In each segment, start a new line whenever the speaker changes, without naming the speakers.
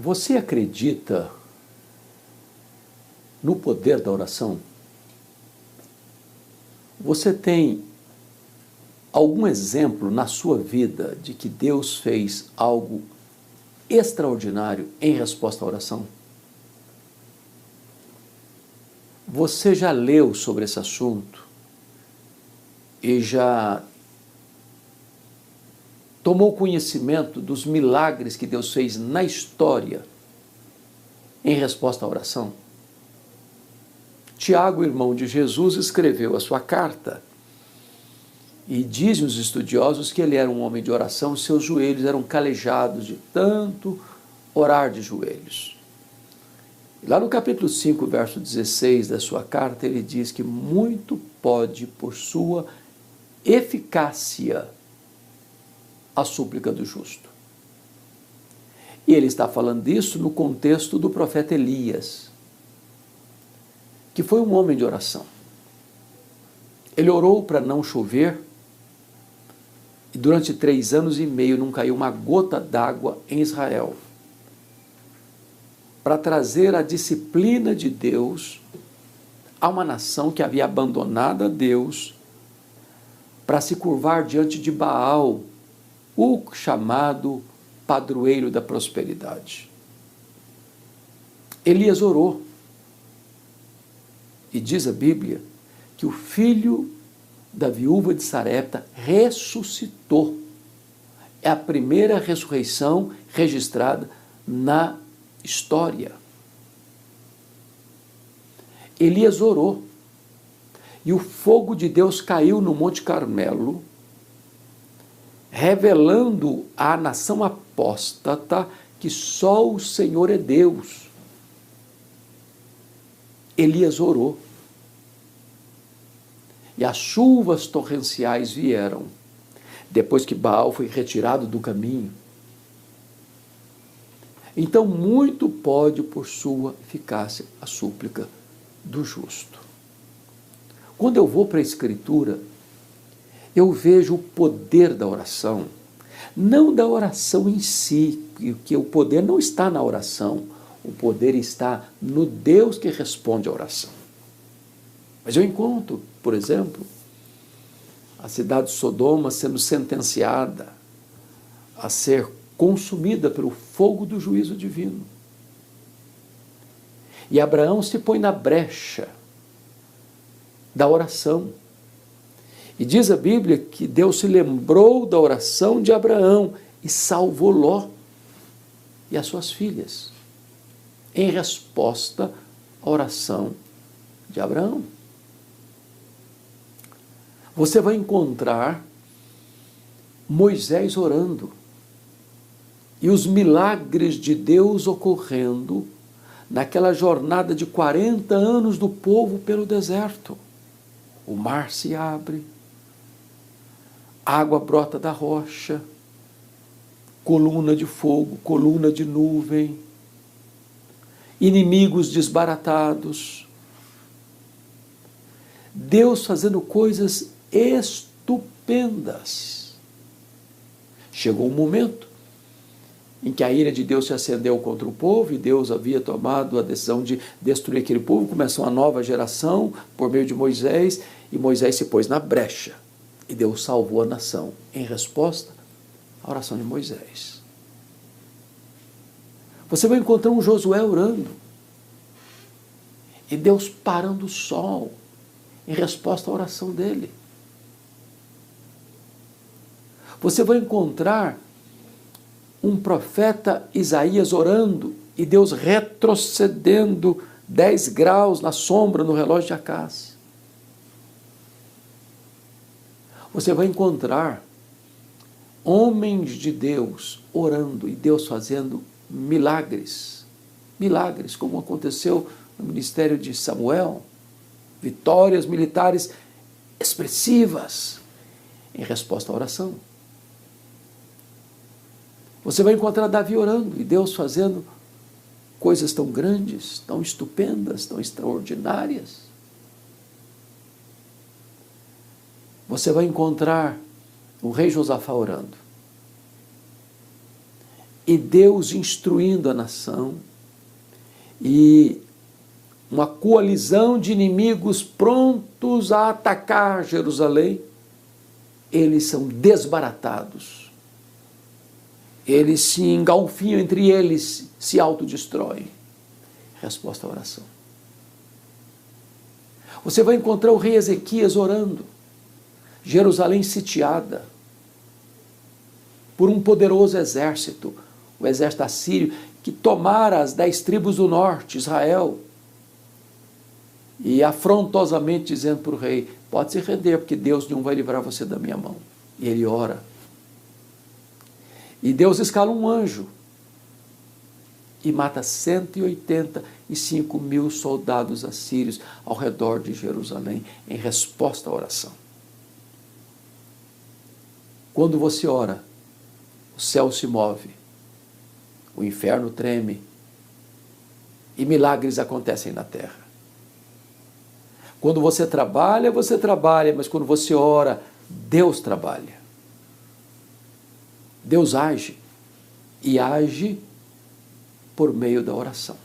Você acredita no poder da oração? Você tem algum exemplo na sua vida de que Deus fez algo extraordinário em resposta à oração? Você já leu sobre esse assunto e já tomou conhecimento dos milagres que Deus fez na história em resposta à oração? Tiago, irmão de Jesus, escreveu a sua carta e dizem os estudiosos que ele era um homem de oração, seus joelhos eram calejados de tanto orar de joelhos. Lá no capítulo 5, verso 16 da sua carta, ele diz que muito pode, por sua eficácia, a súplica do justo. E ele está falando disso no contexto do profeta Elias, que foi um homem de oração. Ele orou para não chover e durante 3 anos e meio não caiu uma gota d'água em Israel, para trazer a disciplina de Deus a uma nação que havia abandonado a Deus para se curvar diante de Baal, o chamado padroeiro da prosperidade. Elias orou. E diz a Bíblia que o filho da viúva de Sarepta ressuscitou. É a primeira ressurreição registrada na história. Elias orou. E o fogo de Deus caiu no Monte Carmelo, revelando à nação apóstata que só o Senhor é Deus. Elias orou. E as chuvas torrenciais vieram, depois que Baal foi retirado do caminho. Então, muito pode, por sua eficácia, a súplica do justo. Quando eu vou para a Escritura, eu vejo o poder da oração, não da oração em si, porque o poder não está na oração, o poder está no Deus que responde à oração. Mas eu encontro, por exemplo, a cidade de Sodoma sendo sentenciada a ser consumida pelo fogo do juízo divino. E Abraão se põe na brecha da oração. E diz a Bíblia que Deus se lembrou da oração de Abraão e salvou Ló e as suas filhas, em resposta à oração de Abraão. Você vai encontrar Moisés orando e os milagres de Deus ocorrendo naquela jornada de 40 anos do povo pelo deserto. O mar se abre, água brota da rocha, coluna de fogo, coluna de nuvem, inimigos desbaratados. Deus fazendo coisas estupendas. Chegou um momento em que a ira de Deus se acendeu contra o povo e Deus havia tomado a decisão de destruir aquele povo. Começou uma nova geração por meio de Moisés e Moisés se pôs na brecha e Deus salvou a nação em resposta à oração de Moisés. Você vai encontrar um Josué orando e Deus parando o sol em resposta à oração dele. Você vai encontrar um profeta Isaías orando e Deus retrocedendo 10 graus na sombra no relógio de Acás. Você vai encontrar homens de Deus orando e Deus fazendo milagres. Milagres, como aconteceu no ministério de Samuel. Vitórias militares expressivas em resposta à oração. Você vai encontrar Davi orando e Deus fazendo coisas tão grandes, tão estupendas, tão extraordinárias. Você vai encontrar o rei Josafá orando. e Deus instruindo a nação, e uma coalizão de inimigos prontos a atacar Jerusalém, eles são desbaratados. Eles se engalfinham entre eles, se autodestroem. Resposta à oração. Você vai encontrar o rei Ezequias orando, Jerusalém sitiada por um poderoso exército, o exército assírio, que tomara as 10 tribos do norte, Israel, e afrontosamente dizendo para o rei: pode se render, porque Deus não vai livrar você da minha mão. E ele ora. E Deus escala um anjo e mata 185 mil soldados assírios ao redor de Jerusalém, em resposta à oração. Quando você ora, o céu se move, o inferno treme e milagres acontecem na terra. Quando você trabalha, mas quando você ora, Deus trabalha. Deus age, e age por meio da oração.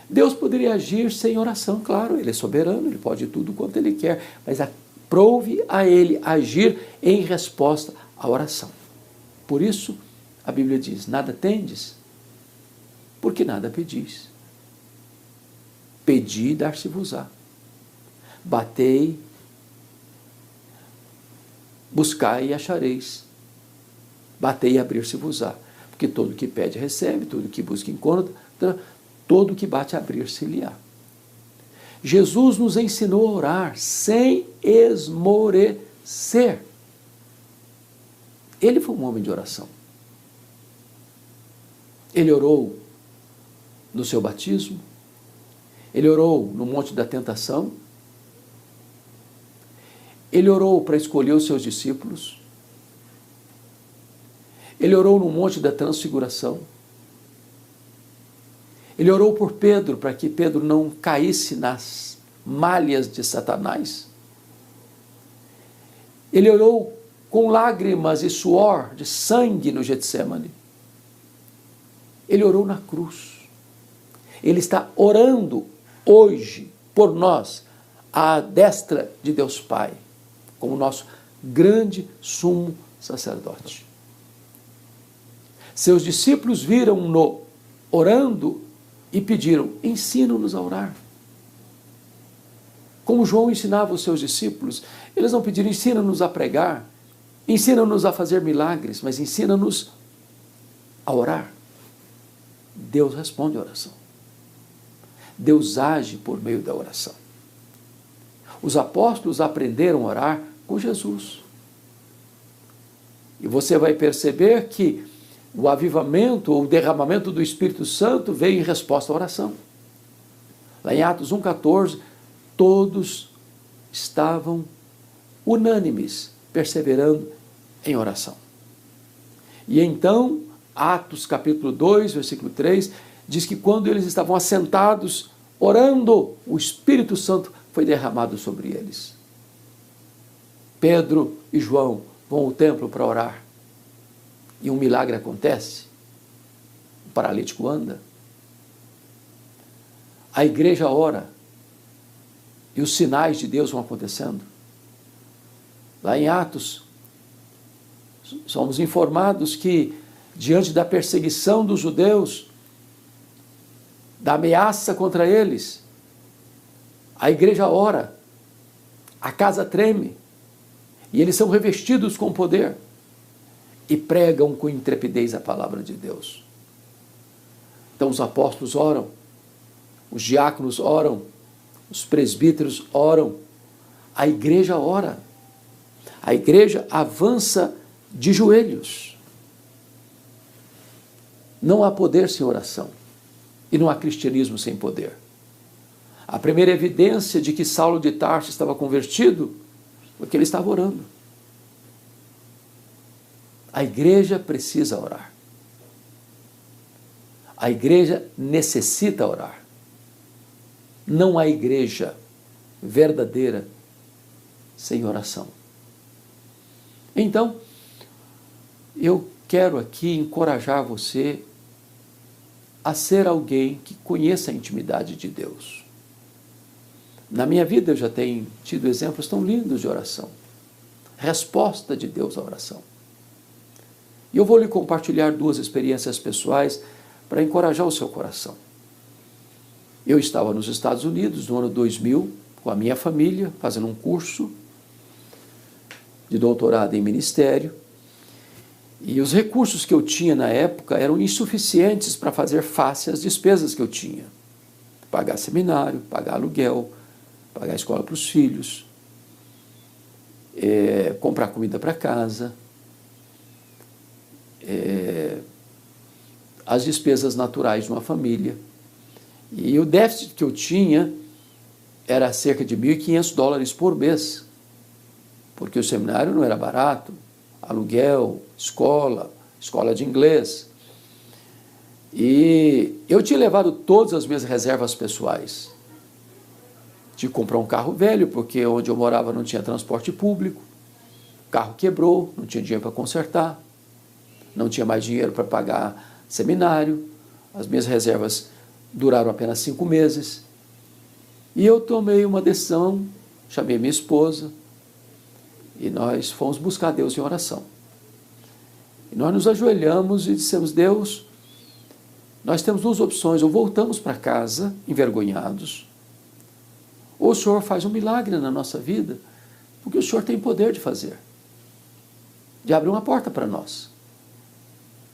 Deus poderia agir sem oração, claro, Ele é soberano, Ele pode tudo quanto Ele quer, mas aprove a Ele agir em resposta à oração. Por isso, a Bíblia diz: nada tendes, porque nada pedis. Pedi e dar-se-vos-á. Batei, buscai e achareis. Batei e abrir-se-vos-á. Porque todo que pede recebe, todo que busca encontra, todo que bate abrir-se-lhe-á. Jesus nos ensinou a orar sem esmorecer. Ele foi um homem de oração. Ele orou no seu batismo, ele orou no Monte da Tentação, ele orou para escolher os seus discípulos, ele orou no Monte da Transfiguração, ele orou por Pedro, para que Pedro não caísse nas malhas de Satanás. Ele orou com lágrimas e suor de sangue no Getsêmani. Ele orou na cruz. Ele está orando hoje por nós, à destra de Deus Pai, como nosso grande sumo sacerdote. Seus discípulos viram-no orando e pediram: ensina-nos a orar. Como João ensinava os seus discípulos, eles não pediram: ensina-nos a pregar, ensina-nos a fazer milagres, mas ensina-nos a orar. Deus responde a oração. Deus age por meio da oração. Os apóstolos aprenderam a orar com Jesus. E você vai perceber que o avivamento ou o derramamento do Espírito Santo veio em resposta à oração. Lá em Atos 1,14, todos estavam unânimes, perseverando em oração. E então, Atos capítulo 2, versículo 3, diz que quando eles estavam assentados, orando, o Espírito Santo foi derramado sobre eles. Pedro e João vão ao templo para orar. E um milagre acontece. O paralítico anda. A igreja ora. E os sinais de Deus vão acontecendo. Lá em Atos, somos informados que, diante da perseguição dos judeus, da ameaça contra eles, a igreja ora, a casa treme, e eles são revestidos com poder e pregam com intrepidez a palavra de Deus. Então os apóstolos oram, os diáconos oram, os presbíteros oram, a igreja ora, a igreja avança de joelhos. Não há poder sem oração, e não há cristianismo sem poder. A primeira evidência de que Saulo de Tarso estava convertido foi que ele estava orando. A igreja precisa orar. A igreja necessita orar. Não há igreja verdadeira sem oração. Então, eu quero aqui encorajar você a ser alguém que conheça a intimidade de Deus. Na minha vida eu já tenho tido exemplos tão lindos de oração. Resposta de Deus à oração. E eu vou lhe compartilhar 2 experiências pessoais para encorajar o seu coração. Eu estava nos Estados Unidos no ano 2000, com a minha família, fazendo um curso de doutorado em ministério, e os recursos que eu tinha na época eram insuficientes para fazer face às despesas que eu tinha. Pagar seminário, pagar aluguel, pagar a escola para os filhos, comprar comida para casa, as despesas naturais de uma família. E o déficit que eu tinha era cerca de $1.500 por mês, porque o seminário não era barato, aluguel, escola de inglês. E eu tinha levado todas as minhas reservas pessoais. Tive que comprar um carro velho, porque onde eu morava não tinha transporte público, o carro quebrou, não tinha dinheiro para consertar, não tinha mais dinheiro para pagar seminário, as minhas reservas duraram apenas 5 meses. E eu tomei uma decisão, chamei minha esposa, e nós fomos buscar Deus em oração. E nós nos ajoelhamos e dissemos: Deus, nós temos 2 opções, ou voltamos para casa envergonhados, ou o Senhor faz um milagre na nossa vida, porque o Senhor tem poder de fazer, de abrir uma porta para nós.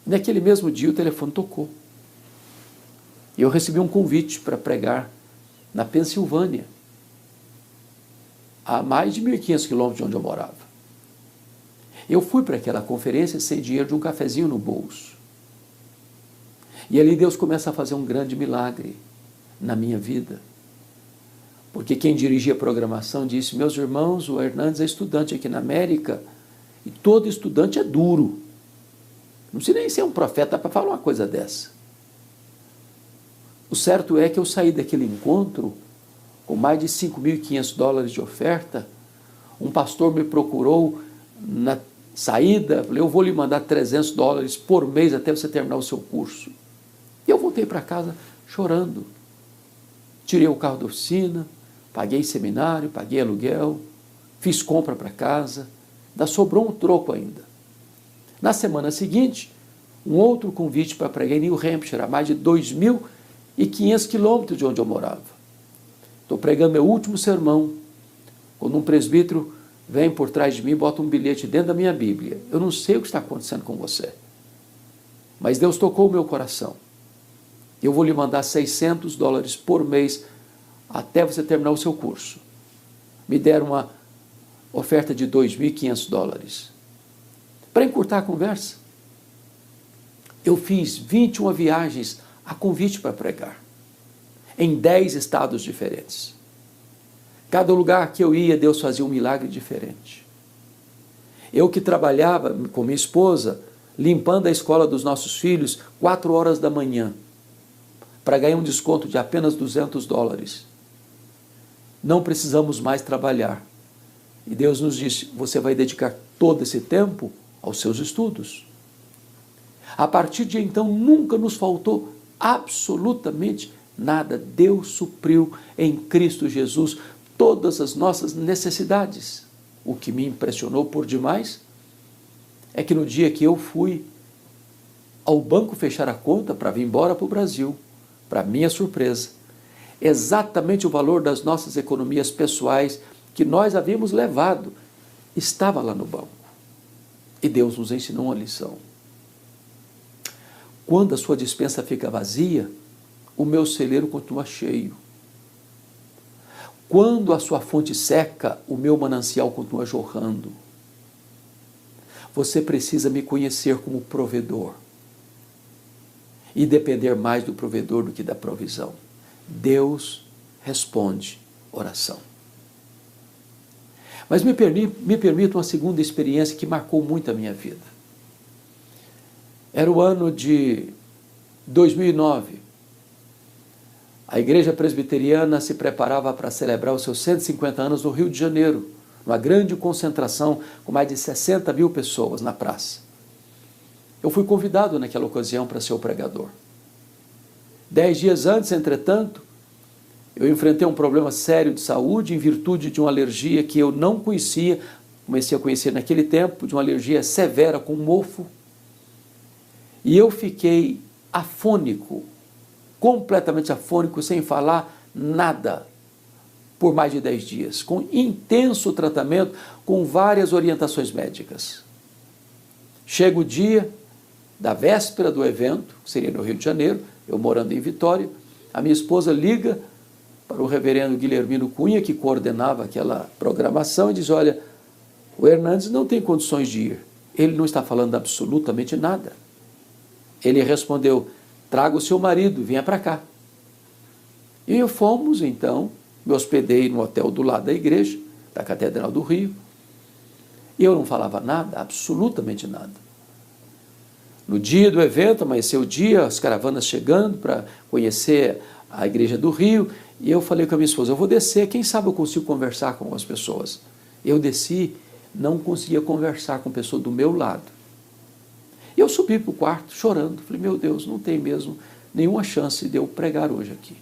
E naquele mesmo dia o telefone tocou. E eu recebi um convite para pregar na Pensilvânia, a mais de 1.500 quilômetros de onde eu morava. Eu fui para aquela conferência sem dinheiro, de um cafezinho no bolso. E ali Deus começa a fazer um grande milagre na minha vida. Porque quem dirigia a programação disse: meus irmãos, o Hernandes é estudante aqui na América, e todo estudante é duro. Não precisa nem ser um profeta para falar uma coisa dessa. O certo é que eu saí daquele encontro com mais de $5.500 de oferta. Um pastor me procurou na saída, falei: eu vou lhe mandar $300 por mês até você terminar o seu curso. E eu voltei para casa chorando. Tirei o carro da oficina, paguei seminário, paguei aluguel, fiz compra para casa, ainda sobrou um troco ainda. Na semana seguinte, um outro convite para pregar em New Hampshire, a mais de 2.500 quilômetros de onde eu morava. Estou pregando meu último sermão, quando um presbítero vem por trás de mim e bota um bilhete dentro da minha Bíblia. Eu não sei o que está acontecendo com você, mas Deus tocou o meu coração. Eu vou lhe mandar $600 por mês até você terminar o seu curso. Me deram uma oferta de $2.500. Para encurtar a conversa, eu fiz 21 viagens a convite para pregar, em 10 estados diferentes. Cada lugar que eu ia, Deus fazia um milagre diferente. Eu que trabalhava com minha esposa, limpando a escola dos nossos filhos, 4 horas da manhã, para ganhar um desconto de apenas $200. Não precisamos mais trabalhar. E Deus nos disse: você vai dedicar todo esse tempo aos seus estudos. A partir de então, nunca nos faltou absolutamente nada. Deus supriu em Cristo Jesus todas as nossas necessidades. O que me impressionou por demais é que no dia que eu fui ao banco fechar a conta para vir embora para o Brasil, para minha surpresa, exatamente o valor das nossas economias pessoais que nós havíamos levado estava lá no banco. E Deus nos ensinou uma lição. Quando a sua despensa fica vazia, o meu celeiro continua cheio. Quando a sua fonte seca, o meu manancial continua jorrando. Você precisa me conhecer como provedor e depender mais do provedor do que da provisão. Deus responde oração. Mas me permita uma segunda experiência que marcou muito a minha vida. Era o ano de 2009. A Igreja Presbiteriana se preparava para celebrar os seus 150 anos no Rio de Janeiro, uma grande concentração com mais de 60 mil pessoas na praça. Eu fui convidado naquela ocasião para ser o pregador. 10 dias antes, entretanto, eu enfrentei um problema sério de saúde em virtude de uma alergia que eu não conhecia, comecei a conhecer naquele tempo, de uma alergia severa com mofo. E eu fiquei afônico, completamente afônico, sem falar nada, por mais de 10 dias, com intenso tratamento, com várias orientações médicas. Chega o dia da véspera do evento, que seria no Rio de Janeiro, eu morando em Vitória, a minha esposa liga para o reverendo Guilhermino Cunha, que coordenava aquela programação, e diz: olha, o Hernandes não tem condições de ir, ele não está falando absolutamente nada. Ele respondeu: traga o seu marido, venha para cá. E fomos, então, me hospedei no hotel do lado da igreja, da Catedral do Rio, e eu não falava nada, absolutamente nada. No dia do evento, amanheceu o dia, as caravanas chegando para conhecer a igreja do Rio, e eu falei com a minha esposa: eu vou descer, quem sabe eu consigo conversar com as pessoas. Eu desci, não conseguia conversar com a pessoa do meu lado. E eu subi para o quarto chorando, falei: meu Deus, não tem mesmo nenhuma chance de eu pregar hoje aqui.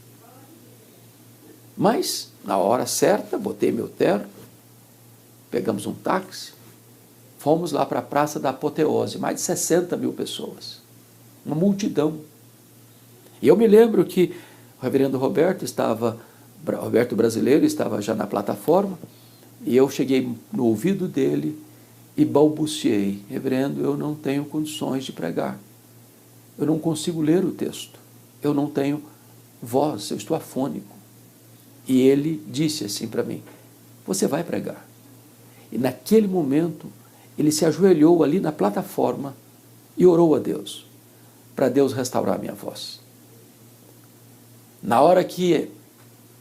Mas, na hora certa, botei meu terno, pegamos um táxi, fomos lá para a Praça da Apoteose, mais de 60 mil pessoas, uma multidão. E eu me lembro que o reverendo Roberto Brasileiro estava já na plataforma, e eu cheguei no ouvido dele e balbuciei: reverendo, eu não tenho condições de pregar, eu não consigo ler o texto, eu não tenho voz, eu estou afônico. E ele disse assim para mim: você vai pregar. E naquele momento, ele se ajoelhou ali na plataforma e orou a Deus, para Deus restaurar a minha voz. Na hora que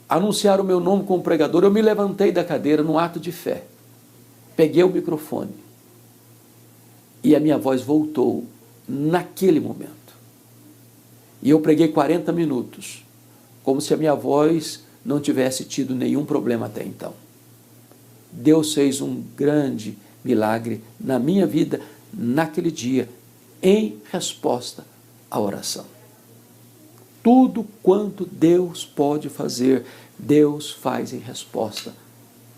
anunciaram o meu nome como pregador, eu me levantei da cadeira num ato de fé, peguei o microfone e a minha voz voltou naquele momento. E eu preguei 40 minutos, como se a minha voz não tivesse tido nenhum problema até então. Deus fez um grande milagre na minha vida, naquele dia, em resposta à oração. Tudo quanto Deus pode fazer, Deus faz em resposta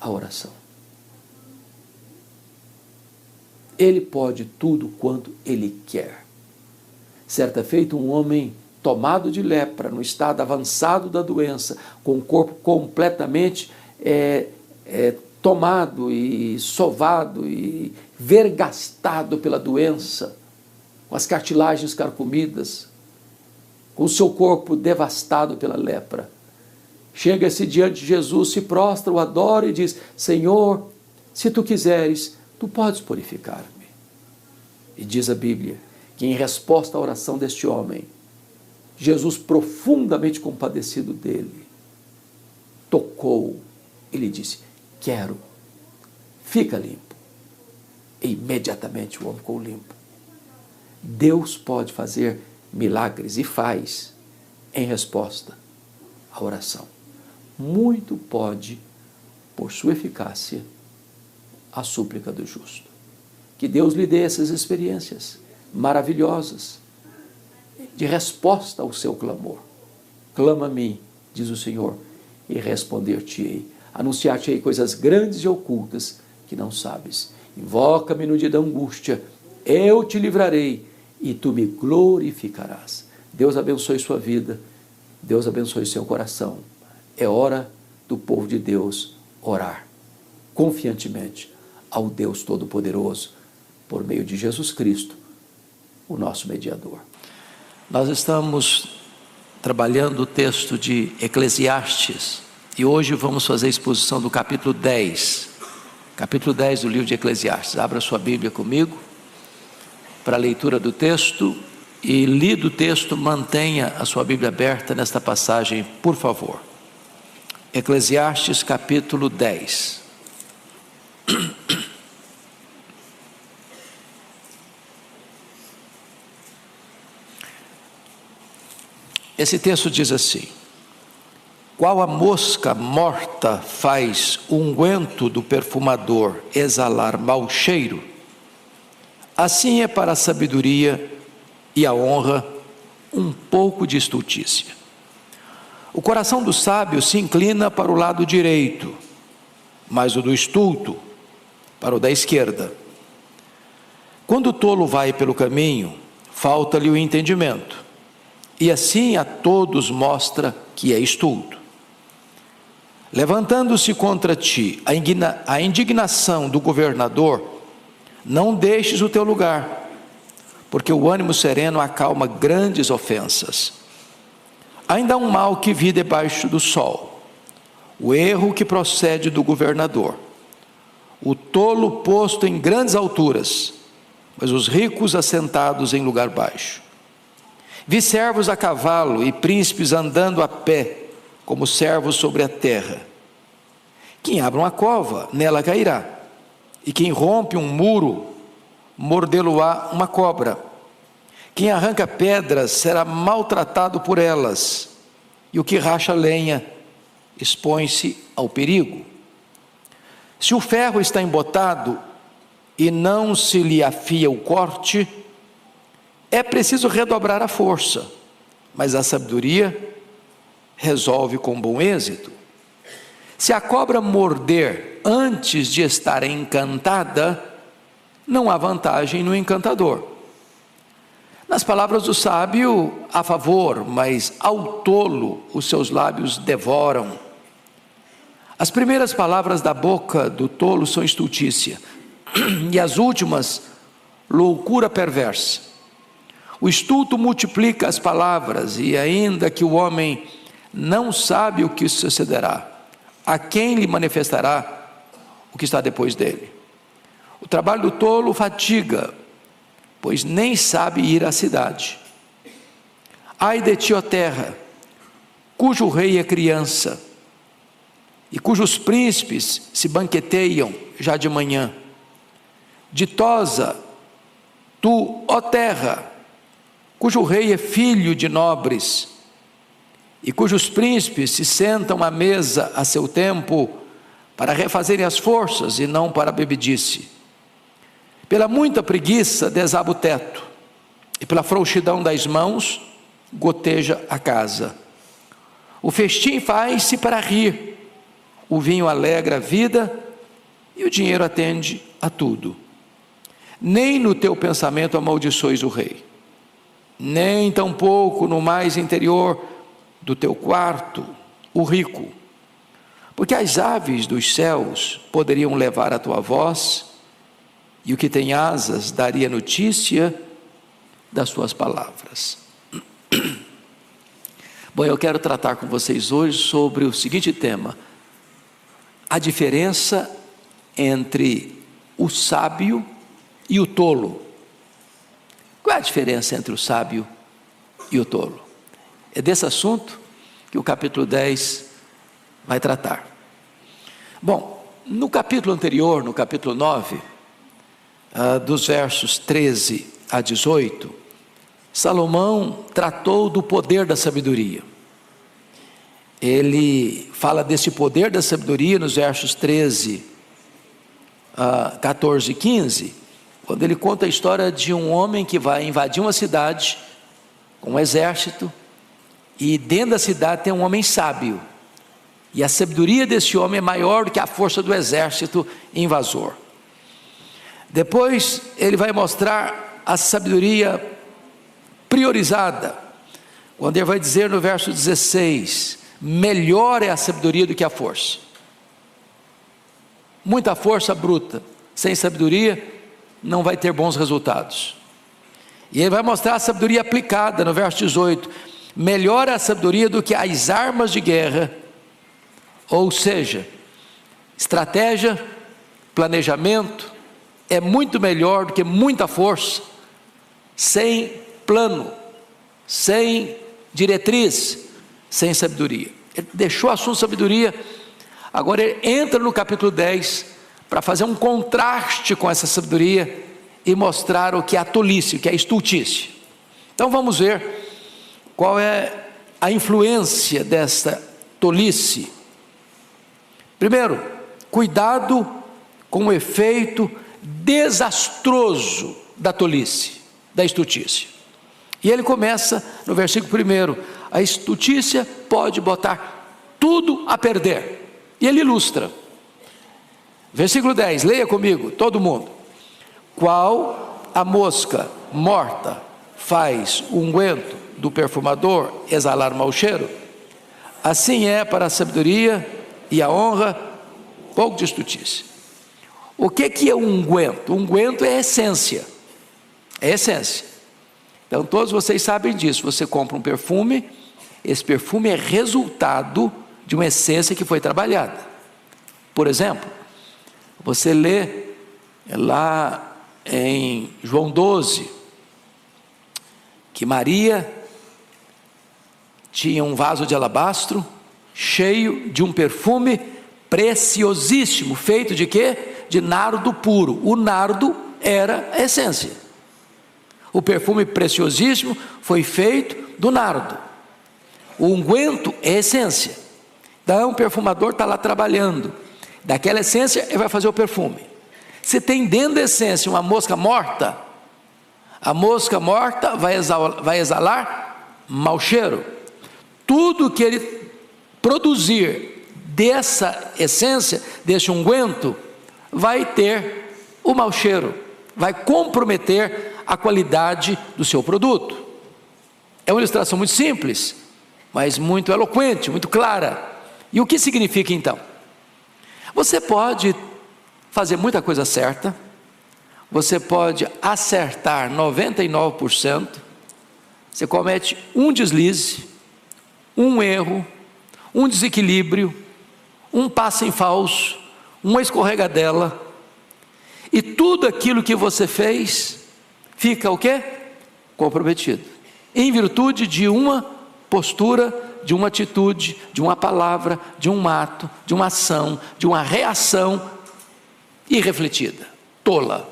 à oração. Ele pode tudo quanto Ele quer. Certa feita, um homem tomado de lepra, no estado avançado da doença, com o corpo completamente tomado e sovado e vergastado pela doença, com as cartilagens carcomidas, com o seu corpo devastado pela lepra. Chega-se diante de Jesus, se prostra, o adora e diz: Senhor, se tu quiseres, tu podes purificar-me. E diz a Bíblia que, em resposta à oração deste homem, Jesus, profundamente compadecido dele, tocou e lhe disse: quero, fica limpo. E imediatamente o homem ficou limpo. Deus pode fazer milagres e faz em resposta à oração. Muito pode, por sua eficácia, a súplica do justo. Que Deus lhe dê essas experiências maravilhosas de resposta ao seu clamor. Clama a mim, diz o Senhor, e responder-te-ei. Anunciar-te-ei coisas grandes e ocultas que não sabes. Invoca-me no dia da angústia, eu te livrarei e tu me glorificarás. Deus abençoe sua vida, Deus abençoe seu coração. É hora do povo de Deus orar confiantemente ao Deus Todo-Poderoso, por meio de Jesus Cristo, o nosso mediador. Nós estamos trabalhando o texto de Eclesiastes e hoje vamos fazer a exposição do capítulo 10. Capítulo 10 do livro de Eclesiastes. Abra sua Bíblia comigo para a leitura do texto e, lido o texto, mantenha a sua Bíblia aberta nesta passagem, por favor. Eclesiastes capítulo 10. Esse texto diz assim: qual a mosca morta faz o unguento do perfumador exalar mau cheiro, assim é para a sabedoria e a honra um pouco de estultícia. O coração do sábio se inclina para o lado direito, mas o do estulto para o da esquerda. Quando o tolo vai pelo caminho, falta-lhe o entendimento, e assim a todos mostra que é estulto. Levantando-se contra ti a indignação do governador, não deixes o teu lugar, porque o ânimo sereno acalma grandes ofensas. Ainda há um mal que vi debaixo do sol, o erro que procede do governador, o tolo posto em grandes alturas, mas os ricos assentados em lugar baixo. Vi servos a cavalo e príncipes andando a pé, como servos sobre a terra. Quem abre uma cova, nela cairá, e quem rompe um muro, mordê-lo-á uma cobra. Quem arranca pedras será maltratado por elas, e o que racha lenha expõe-se ao perigo. Se o ferro está embotado e não se lhe afia o corte, é preciso redobrar a força, mas a sabedoria resolve com bom êxito. Se a cobra morder antes de estar encantada, não há vantagem no encantador. Nas palavras do sábio, há favor, mas ao tolo os seus lábios devoram. As primeiras palavras da boca do tolo são estultícia, e as últimas, loucura perversa. O estulto multiplica as palavras, e ainda que o homem não sabe o que sucederá, a quem lhe manifestará o que está depois dele? O trabalho do tolo fatiga, pois nem sabe ir à cidade. Ai de ti, ó terra, cujo rei é criança, e cujos príncipes se banqueteiam já de manhã. Ditosa tu, ó terra, cujo rei é filho de nobres, e cujos príncipes se sentam à mesa a seu tempo, para refazerem as forças e não para a bebedice. Pela muita preguiça desaba o teto, e pela frouxidão das mãos goteja a casa. O festim faz-se para rir, o vinho alegra a vida, e o dinheiro atende a tudo. Nem no teu pensamento amaldiçoes o rei, nem tampouco no mais interior do teu quarto o rico, porque as aves dos céus poderiam levar a tua voz, e o que tem asas daria notícia das tuas palavras. Bom, eu quero tratar com vocês hoje sobre o seguinte tema: a diferença entre o sábio e o tolo. Qual é a diferença entre o sábio e o tolo? É desse assunto que o capítulo 10 vai tratar. Bom, no capítulo anterior, no capítulo 9, dos versos 13 a 18, Salomão tratou do poder da sabedoria. Ele fala desse poder da sabedoria nos versos 13, 14 e 15, quando ele conta a história de um homem que vai invadir uma cidade com um exército, e dentro da cidade tem um homem sábio, e a sabedoria desse homem é maior do que a força do exército invasor. Depois ele vai mostrar a sabedoria priorizada, quando ele vai dizer no verso 16: melhor é a sabedoria do que a força. Muita força bruta, sem sabedoria, não vai ter bons resultados. E ele vai mostrar a sabedoria aplicada no verso 18: melhor é a sabedoria do que as armas de guerra, ou seja, estratégia, planejamento, é muito melhor do que muita força, sem plano, sem diretriz, sem sabedoria. Ele deixou o assunto sabedoria, agora ele entra no capítulo 10, para fazer um contraste com essa sabedoria, e mostrar o que é a tolice, o que é a estultícia. Então vamos ver qual é a influência desta tolice. Primeiro, cuidado com o efeito desastroso da tolice, da estultícia. E ele começa no versículo 1, a estultícia pode botar tudo a perder. E ele ilustra. Versículo 10, leia comigo, todo mundo. Qual a mosca morta faz o unguento do perfumador exalar mau cheiro? Assim é para a sabedoria e a honra, pouco de estultícia. O que é um unguento? Unguento é essência. É essência. Então todos vocês sabem disso. Você compra um perfume, esse perfume é resultado de uma essência que foi trabalhada. Por exemplo, você lê lá em João 12, que Maria tinha um vaso de alabastro cheio de um perfume preciosíssimo, feito de quê? De nardo puro. O nardo era a essência. O perfume preciosíssimo foi feito do nardo. O unguento é a essência. Então o perfumador está lá trabalhando. Daquela essência ele vai fazer o perfume. Se tem dentro da essência uma mosca morta, a mosca morta vai exalar mau cheiro. Tudo que ele produzir dessa essência, desse unguento, vai ter o mau cheiro, vai comprometer a qualidade do seu produto. É uma ilustração muito simples, mas muito eloquente, muito clara. E o que significa então? Você pode fazer muita coisa certa, você pode acertar 99%, você comete um deslize, um erro, um desequilíbrio, um passo em falso, uma escorregadela, e tudo aquilo que você fez fica o quê? Comprometido, em virtude de uma postura, de uma atitude, de uma palavra, de um ato, de uma ação, de uma reação irrefletida, tola,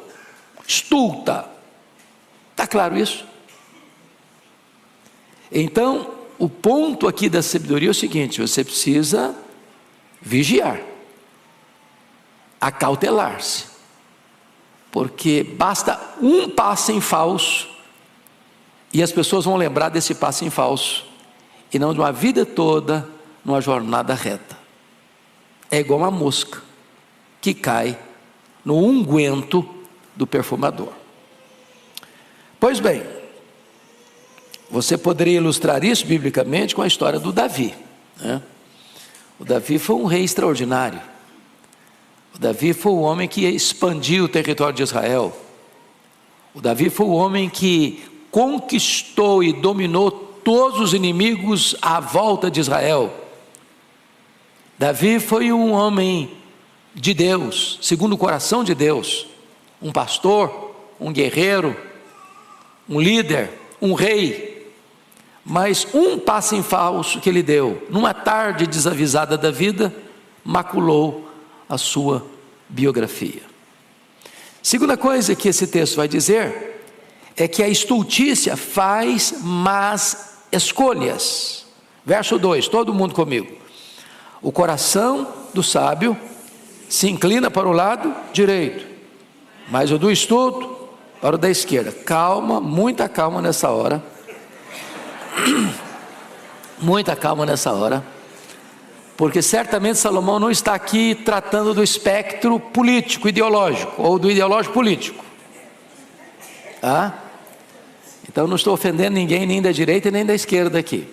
estulta. Está claro isso? Então, o ponto aqui da sabedoria é o seguinte: você precisa vigiar, acautelar-se, porque basta um passo em falso e as pessoas vão lembrar desse passo em falso e não de uma vida toda numa jornada reta. É igual uma mosca que cai no unguento do perfumador. Pois bem, você poderia ilustrar isso biblicamente com a história do Davi, né? O Davi foi um rei extraordinário. O Davi foi o homem que expandiu o território de Israel. O Davi foi o homem que conquistou e dominou todos os inimigos à volta de Israel. Davi foi um homem de Deus, segundo o coração de Deus, um pastor, um guerreiro, um líder, um rei. Mas um passo em falso que ele deu, numa tarde desavisada da vida, maculou a sua biografia. Segunda coisa que esse texto vai dizer é que a estultícia faz más escolhas. Verso 2, todo mundo comigo. O coração do sábio se inclina para o lado direito, mas o do estulto para o da esquerda. Calma, muita calma nessa hora. Muita calma nessa hora, porque certamente Salomão não está aqui tratando do espectro político, ideológico, ou do ideológico político, tá? Então não estou ofendendo ninguém, nem da direita nem da esquerda aqui.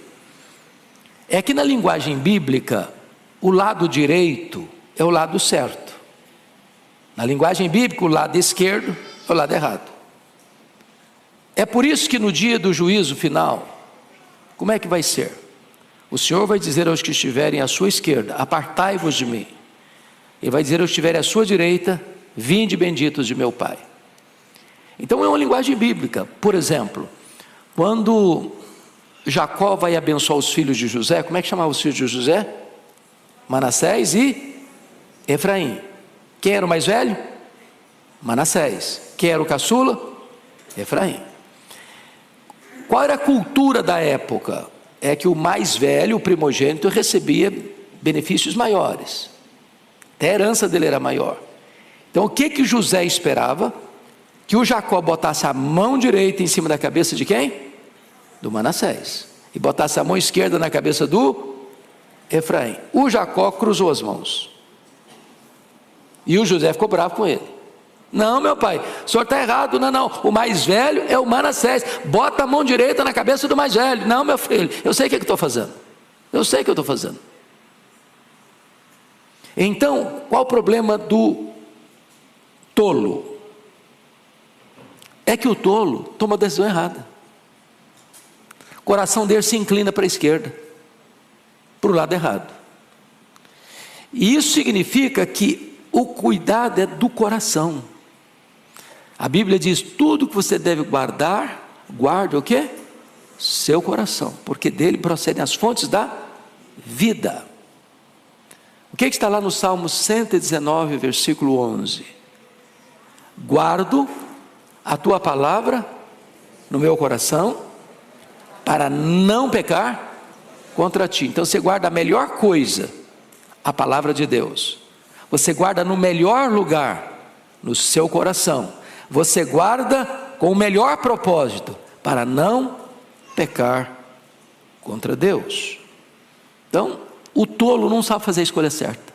É que na linguagem bíblica, o lado direito é o lado certo. Na linguagem bíblica, o lado esquerdo é o lado errado. É por isso que no dia do juízo final, como é que vai ser? O Senhor vai dizer aos que estiverem à sua esquerda: apartai-vos de mim. Ele vai dizer aos que estiverem à sua direita: vinde benditos de meu Pai. Então é uma linguagem bíblica. Por exemplo, quando Jacó vai abençoar os filhos de José, como é que chamava os filhos de José? Manassés e Efraim. Quem era o mais velho? Manassés. Quem era o caçula? Efraim. Qual era a cultura da época? É que o mais velho, o primogênito, recebia benefícios maiores. Até a herança dele era maior. Então o que José esperava? que o Jacó botasse a mão direita em cima da cabeça de quem? Do Manassés, e botasse a mão esquerda na cabeça do Efraim. O Jacó cruzou as mãos, e o José ficou bravo com ele. Não, meu pai, o senhor está errado. Não, o mais velho é o Manassés, bota a mão direita na cabeça do mais velho. Não, meu filho, eu sei o que estou fazendo, Então, qual o problema do tolo? É que o tolo toma a decisão errada. O coração dele se inclina para a esquerda, para o lado errado. E isso significa que o cuidado é do coração. A Bíblia diz: tudo que você deve guardar, guarde o quê? Seu coração, porque dele procedem as fontes da vida. O que está lá no Salmo 119, versículo 11? Guardo a tua palavra no meu coração, para não pecar contra ti. Então você guarda a melhor coisa, a palavra de Deus. Você guarda no melhor lugar, no seu coração. Você guarda com o melhor propósito, para não pecar contra Deus. Então, o tolo não sabe fazer a escolha certa.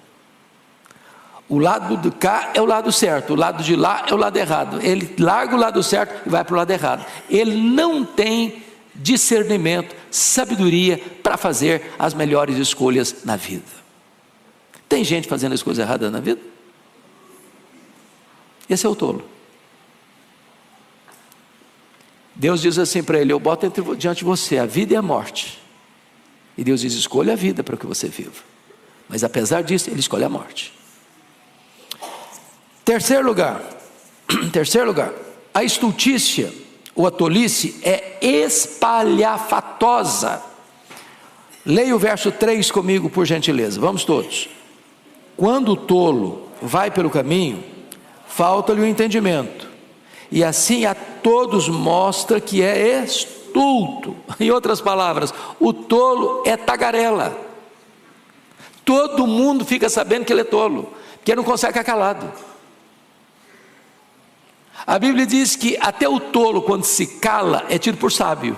O lado de cá é o lado certo, o lado de lá é o lado errado. Ele larga o lado certo e vai para o lado errado. Ele não tem discernimento, sabedoria para fazer as melhores escolhas na vida. Tem gente fazendo as coisas erradas na vida? Esse é o tolo. Deus diz assim para ele: eu boto diante de você a vida e a morte. E Deus diz: escolha a vida para que você viva. Mas apesar disso, ele escolhe a morte. Terceiro lugar, a estultícia ou a tolice é espalhafatosa. Leia o verso 3 comigo, por gentileza. Vamos todos. Quando o tolo vai pelo caminho, falta-lhe o entendimento, e assim a todos mostra que é estulto. Em outras palavras, o tolo é tagarela. Todo mundo fica sabendo que ele é tolo, porque não consegue ficar calado. A Bíblia diz que até o tolo, quando se cala, é tido por sábio.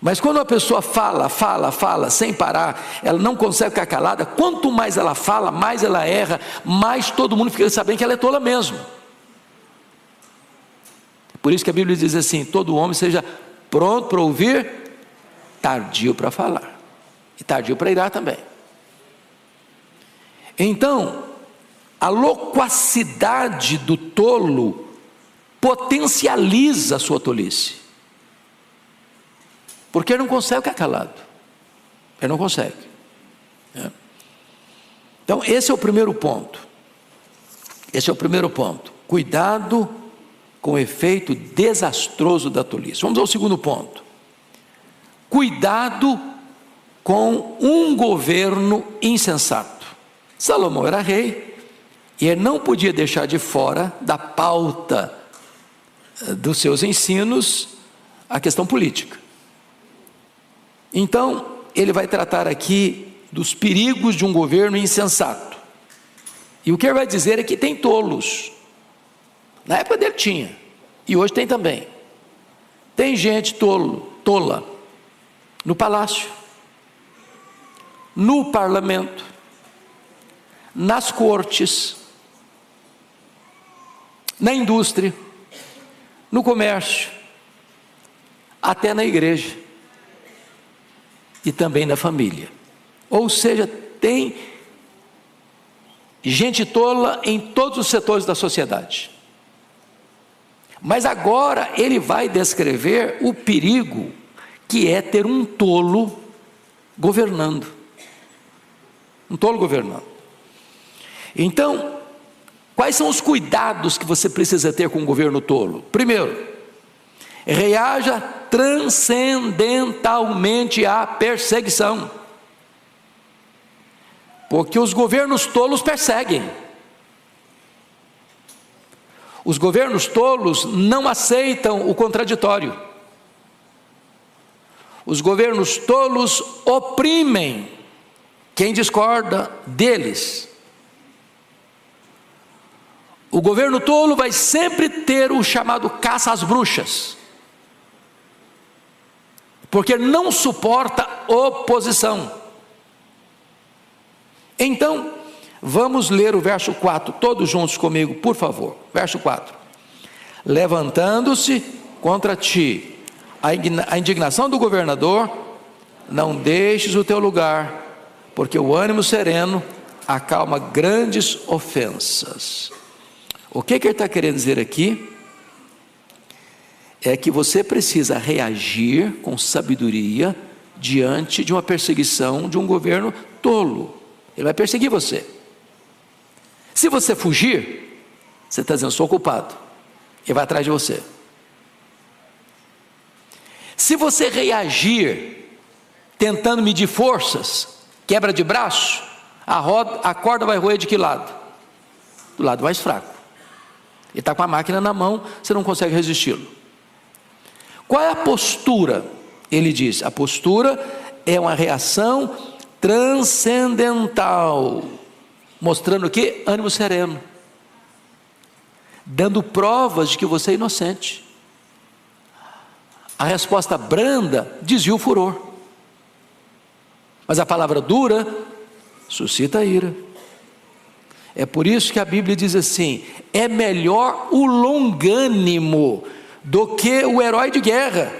Mas quando a pessoa fala, sem parar, ela não consegue ficar calada. Quanto mais ela fala, mais ela erra, mais todo mundo fica sabendo que ela é tola mesmo. Por isso que a Bíblia diz assim: todo homem seja pronto para ouvir, tardio para falar, e tardio para irar também. Então, a loquacidade do tolo potencializa a sua tolice, porque ele não consegue ficar calado, ele não consegue. Então esse é o primeiro ponto, cuidado com o efeito desastroso da tolice. Vamos ao segundo ponto: cuidado com um governo insensato. Salomão era rei, e ele não podia deixar de fora da pauta dos seus ensinos a questão política. Então, ele vai tratar aqui dos perigos de um governo insensato. E o que ele vai dizer é que tem tolos. Na época dele tinha, e hoje tem também. Tem gente tola no palácio, no parlamento, nas cortes, na indústria, no comércio, até na igreja e também na família. Ou seja, tem gente tola em todos os setores da sociedade. Mas agora ele vai descrever o perigo que é ter um tolo governando. Um tolo governando. Então, quais são os cuidados que você precisa ter com o governo tolo? Primeiro, reaja transcendentalmente à perseguição, porque os governos tolos perseguem. Os governos tolos não aceitam o contraditório. Os governos tolos oprimem quem discorda deles. O governo tolo vai sempre ter o chamado caça às bruxas, porque não suporta oposição. Então, vamos ler o verso 4, todos juntos comigo, por favor. Verso 4: levantando-se contra ti a indignação do governador, não deixes o teu lugar, porque o ânimo sereno acalma grandes ofensas. O que ele está querendo dizer aqui é que você precisa reagir com sabedoria diante de uma perseguição de um governo tolo. Ele vai perseguir você. Se você fugir, você está dizendo: sou culpado. Ele vai atrás de você. Se você reagir tentando medir forças, quebra de braço, a corda vai roer de que lado? Do lado mais fraco. Ele está com a máquina na mão, você não consegue resisti-lo. Qual é a postura? Ele diz: a postura é uma reação transcendental, mostrando o quê? Ânimo sereno, dando provas de que você é inocente. A resposta branda desvia o furor, mas a palavra dura suscita ira. É por isso que a Bíblia diz assim: é melhor o longânimo do que o herói de guerra,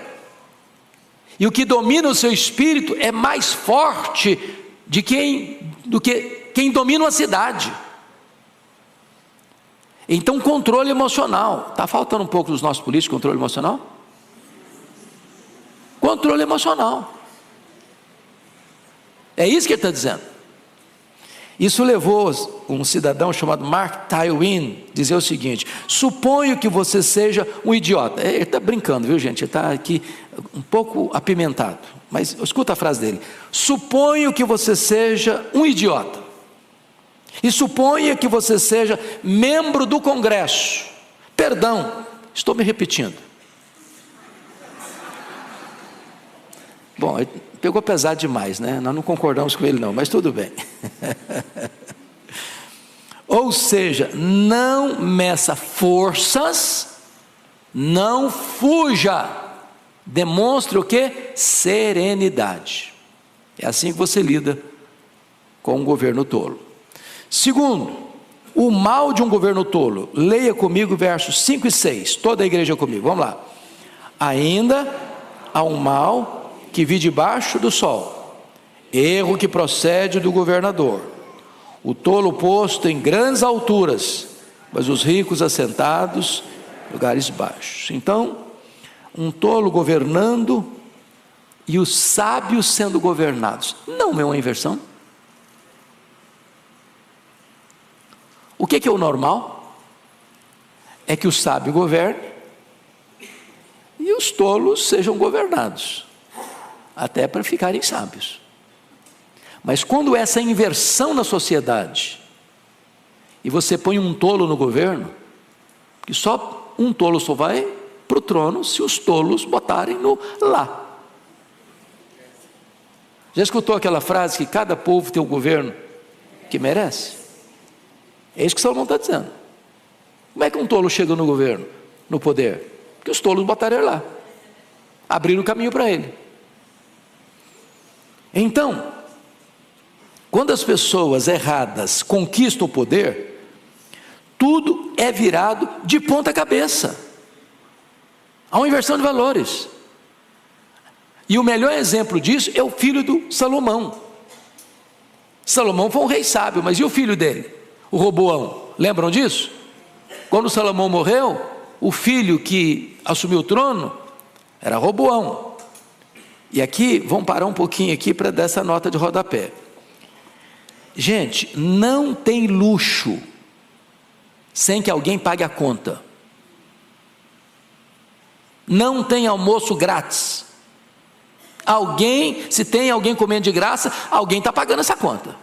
e o que domina o seu espírito é mais forte do que quem domina uma cidade. Então, controle emocional. Está faltando um pouco dos nossos políticos controle emocional? Controle emocional. É isso que ele está dizendo. Isso levou um cidadão chamado Mark Twain a dizer o seguinte: suponho que você seja um idiota. Ele está brincando, viu, gente? Ele está aqui um pouco apimentado, mas escuta a frase dele: suponho que você seja um idiota, e suponha que você seja membro do Congresso. Perdão, estou me repetindo. Bom, ele pegou pesado demais, né? Nós não concordamos com ele não, mas tudo bem. Ou seja, não meça forças, não fuja, demonstre o que? Serenidade. É assim que você lida com um governo tolo. Segundo, o mal de um governo tolo. Leia comigo versos 5 e 6, toda a igreja comigo, vamos lá. Ainda há um mal que vi debaixo do sol, erro que procede do governador, o tolo posto em grandes alturas, mas os ricos assentados em lugares baixos. Então, um tolo governando e os sábios sendo governados. Não é uma inversão? O que é o normal? É que o sábio governe e os tolos sejam governados, até para ficarem sábios. Mas quando essa inversão na sociedade, e você põe um tolo no governo, que só um tolo só vai para o trono se os tolos botarem no lá. Já escutou aquela frase que cada povo tem o governo que merece? É isso que Salomão está dizendo. Como é que um tolo chega no governo, no poder? Porque os tolos botaram ele lá, abriram o caminho para ele. Então, quando as pessoas erradas conquistam o poder, tudo é virado de ponta cabeça. Há uma inversão de valores. E o melhor exemplo disso é o filho do Salomão. Salomão foi um rei sábio, mas e o filho dele? O Roboão. Lembram disso? Quando Salomão morreu, o filho que assumiu o trono era Roboão. E aqui, vamos parar um pouquinho aqui para dar essa nota de rodapé. Gente, não tem luxo sem que alguém pague a conta. Não tem almoço grátis. Se tem alguém comendo de graça, alguém está pagando essa conta.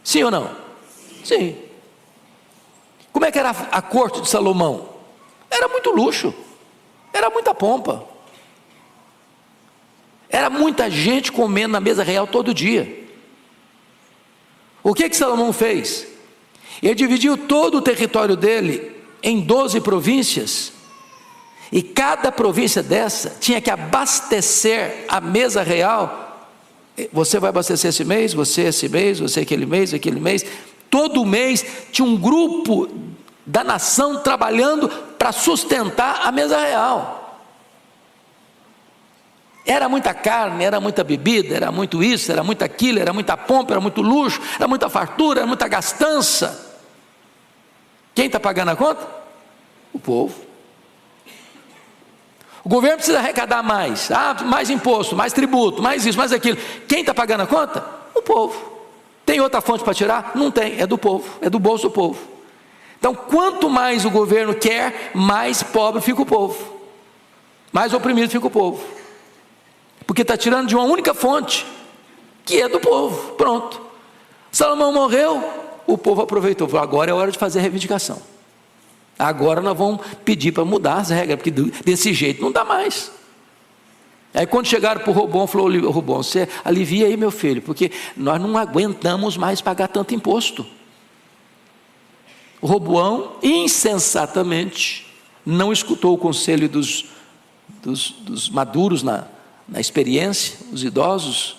Sim ou não? Sim. Como é que era a corte de Salomão? Era muito luxo, era muita pompa, era muita gente comendo na mesa real todo dia. O que Salomão fez? Ele dividiu todo o território dele em 12 províncias, e cada província dessa tinha que abastecer a mesa real. Você vai abastecer esse mês, você aquele mês. Todo mês tinha um grupo da nação trabalhando para sustentar a mesa real. Era muita carne, era muita bebida, era muito isso, era muito aquilo, era muita pompa, era muito luxo, era muita fartura, era muita gastança. Quem está pagando a conta? O povo. O governo precisa arrecadar mais, mais imposto, mais tributo, mais isso, mais aquilo. Quem está pagando a conta? O povo. Tem outra fonte para tirar? Não tem, é do povo, é do bolso do povo. Então, quanto mais o governo quer, mais pobre fica o povo, mais oprimido fica o povo, porque está tirando de uma única fonte, que é do povo. Pronto. Salomão morreu, o povo aproveitou, falou: agora é hora de fazer a reivindicação, agora nós vamos pedir para mudar as regras, porque desse jeito não dá mais. Aí quando chegaram para o Robão, falou: Robão, você alivia aí, meu filho, porque nós não aguentamos mais pagar tanto imposto. O Roboão, insensatamente, não escutou o conselho dos maduros na experiência, os idosos,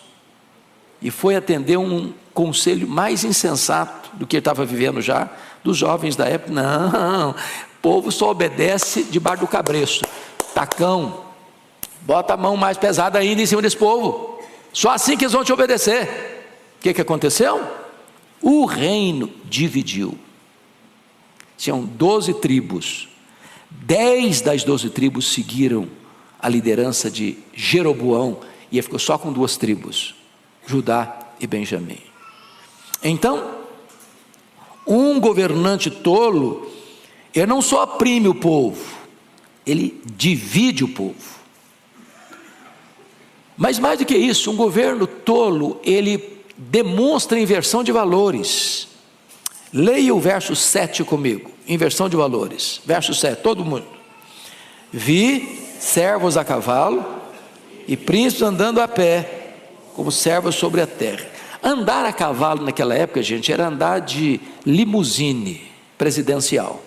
e foi atender um conselho mais insensato do que ele estava vivendo já, dos jovens da época. Não, o povo só obedece debaixo do cabresto. Tacão, bota a mão mais pesada ainda em cima desse povo, só assim que eles vão te obedecer. O que aconteceu? O reino dividiu. Tinham 12 tribos, 10 das 12 tribos seguiram a liderança de Jeroboão, e ele ficou só com 2 tribos, Judá e Benjamim. Então, um governante tolo, ele não só oprime o povo, ele divide o povo. Mas mais do que isso, um governo tolo, ele demonstra inversão de valores. Leia o verso 7 comigo, inversão de valores, verso 7, todo mundo. Vi servos a cavalo e príncipes andando a pé, como servos sobre a terra. Andar a cavalo naquela época, gente, era andar de limusine presidencial.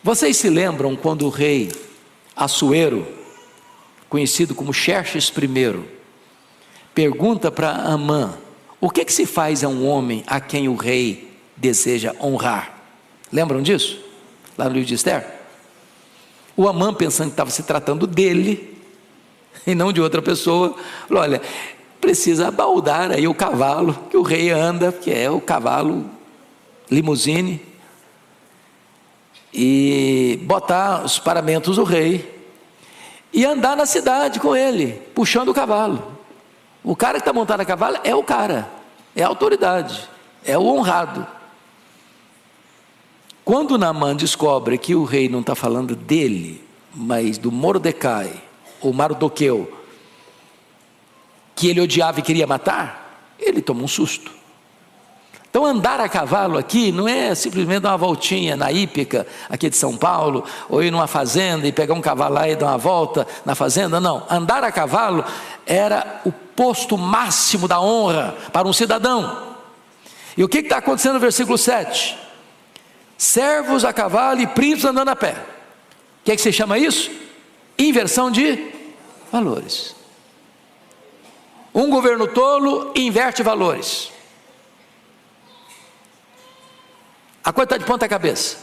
Vocês se lembram quando o rei Assuero, conhecido como Xerxes I, pergunta para Amã: o que se faz a um homem a quem o rei deseja honrar? Lembram disso? Lá no livro de Esther. O Amã, pensando que estava se tratando dele e não de outra pessoa, falou: olha, precisa baldar aí o cavalo que o rei anda, que é o cavalo limusine, e botar os paramentos do rei e andar na cidade com ele, puxando o cavalo. O cara que está montado a cavalo é o cara, é a autoridade, é o honrado. Quando Naamã descobre que o rei não está falando dele, mas do Mordecai, ou Mardoqueu, que ele odiava e queria matar, ele toma um susto. Então andar a cavalo aqui não é simplesmente dar uma voltinha na hípica aqui de São Paulo, ou ir numa fazenda e pegar um cavalo lá e dar uma volta na fazenda. Não, andar a cavalo era o posto máximo da honra para um cidadão. E o que está acontecendo no versículo 7? Servos a cavalo e príncipes andando a pé. O que se chama isso? Inversão de valores. Um governo tolo inverte valores. A coisa está de ponta cabeça.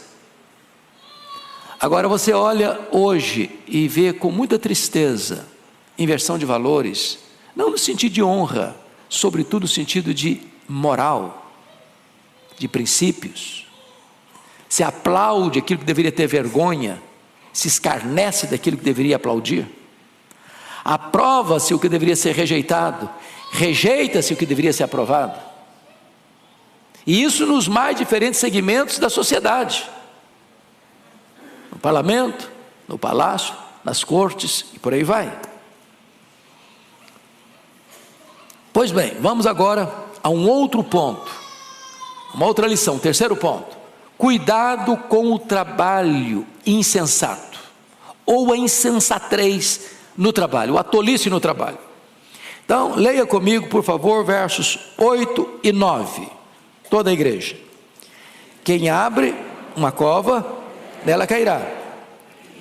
Agora você olha hoje e vê com muita tristeza inversão de valores, não no sentido de honra, sobretudo no sentido de moral, de princípios. Se aplaude aquilo que deveria ter vergonha, se escarnece daquilo que deveria aplaudir. Aprova-se o que deveria ser rejeitado, rejeita-se o que deveria ser aprovado. E isso nos mais diferentes segmentos da sociedade. No parlamento, no palácio, nas cortes e por aí vai. Pois bem, vamos agora a um outro ponto, uma outra lição, terceiro ponto. Cuidado com o trabalho insensato, ou a insensatez no trabalho, a tolice no trabalho. Então, leia comigo, por favor, versos 8 e 9.
toda a igreja. Quem abre uma cova, nela cairá.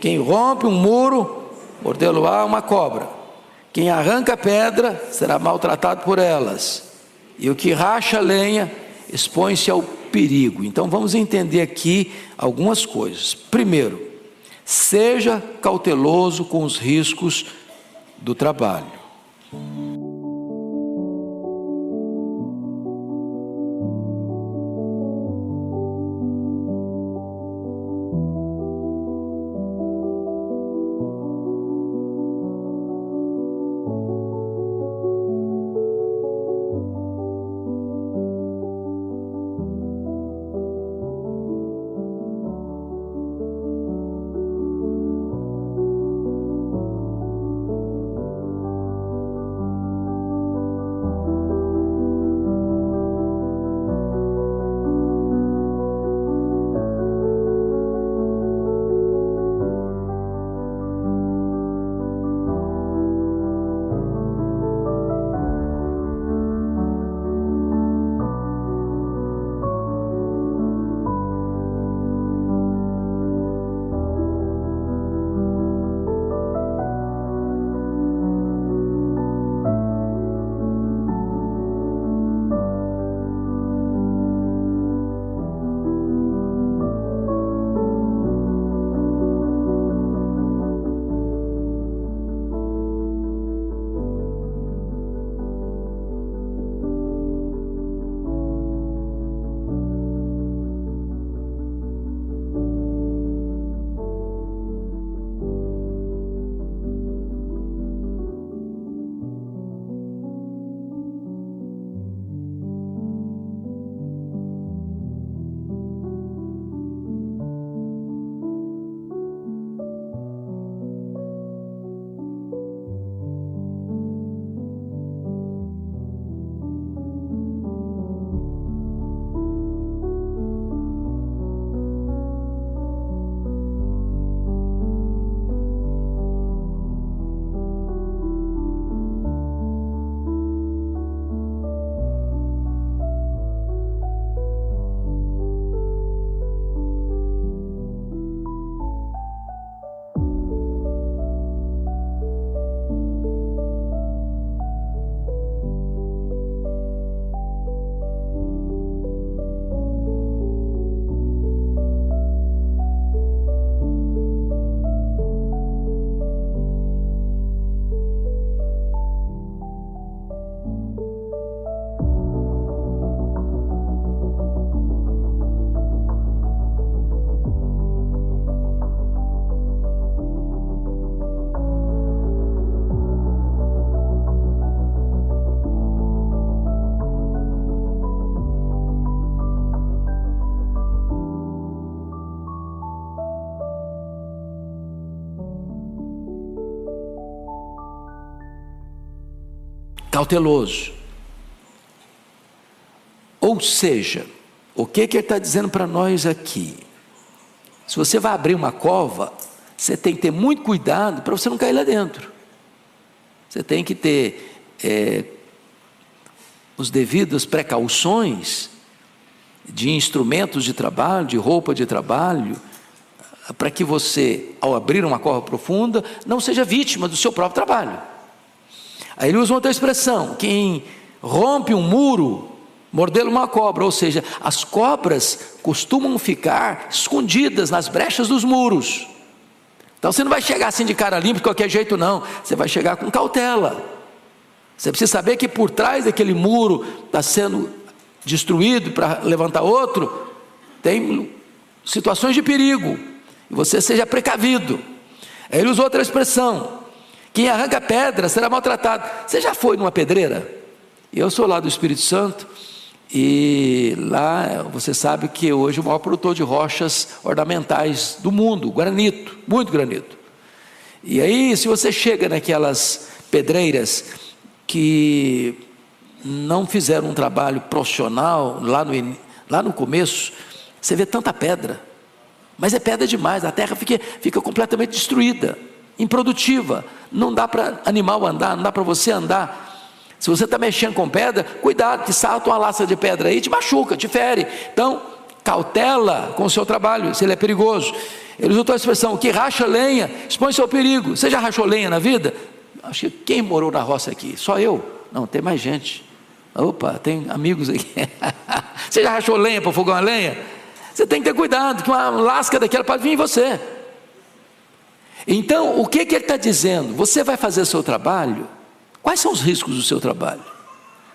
Quem rompe um muro, mordê-lo-á uma cobra. Quem arranca a pedra, será maltratado por elas. E o que racha a lenha, expõe-se ao perigo. Então vamos entender aqui algumas coisas. Primeiro, seja cauteloso com os riscos do trabalho. Cauteloso. Ou seja, o que ele está dizendo para nós aqui? Se você vai abrir uma cova, você tem que ter muito cuidado para você não cair lá dentro. Você tem que ter os devidas precauções de instrumentos de trabalho, de roupa de trabalho, para que você, ao abrir uma cova profunda, não seja vítima do seu próprio trabalho. Aí ele usa outra expressão: quem rompe um muro, mordê-lo uma cobra. Ou seja, as cobras costumam ficar escondidas nas brechas dos muros. Então você não vai chegar assim de cara limpa de qualquer jeito, não. Você vai chegar com cautela. Você precisa saber que por trás daquele muro está sendo destruído para levantar outro, tem situações de perigo, e você seja precavido. Aí ele usa outra expressão: quem arranca pedra será maltratado. Você já foi numa pedreira? Eu sou lá do Espírito Santo, e lá você sabe que hoje o maior produtor de rochas ornamentais do mundo, granito, muito granito. E aí, se você chega naquelas pedreiras que não fizeram um trabalho profissional lá no começo, você vê tanta pedra, mas é pedra demais, a terra fica completamente destruída, improdutiva, não dá para animal andar, não dá para você andar. Se você está mexendo com pedra, cuidado, que salta uma laça de pedra aí, te machuca, te fere. Então, cautela com o seu trabalho, se ele é perigoso. Ele usou a expressão: o que racha lenha expõe-se ao perigo. Você já rachou lenha na vida? Acho que quem morou na roça aqui? Só eu? Não, tem mais gente. Opa, tem amigos aqui. Você já rachou lenha para fogão a lenha? Você tem que ter cuidado, que uma lasca daquela pode vir em você. Então, o que ele está dizendo? Você vai fazer o seu trabalho? Quais são os riscos do seu trabalho?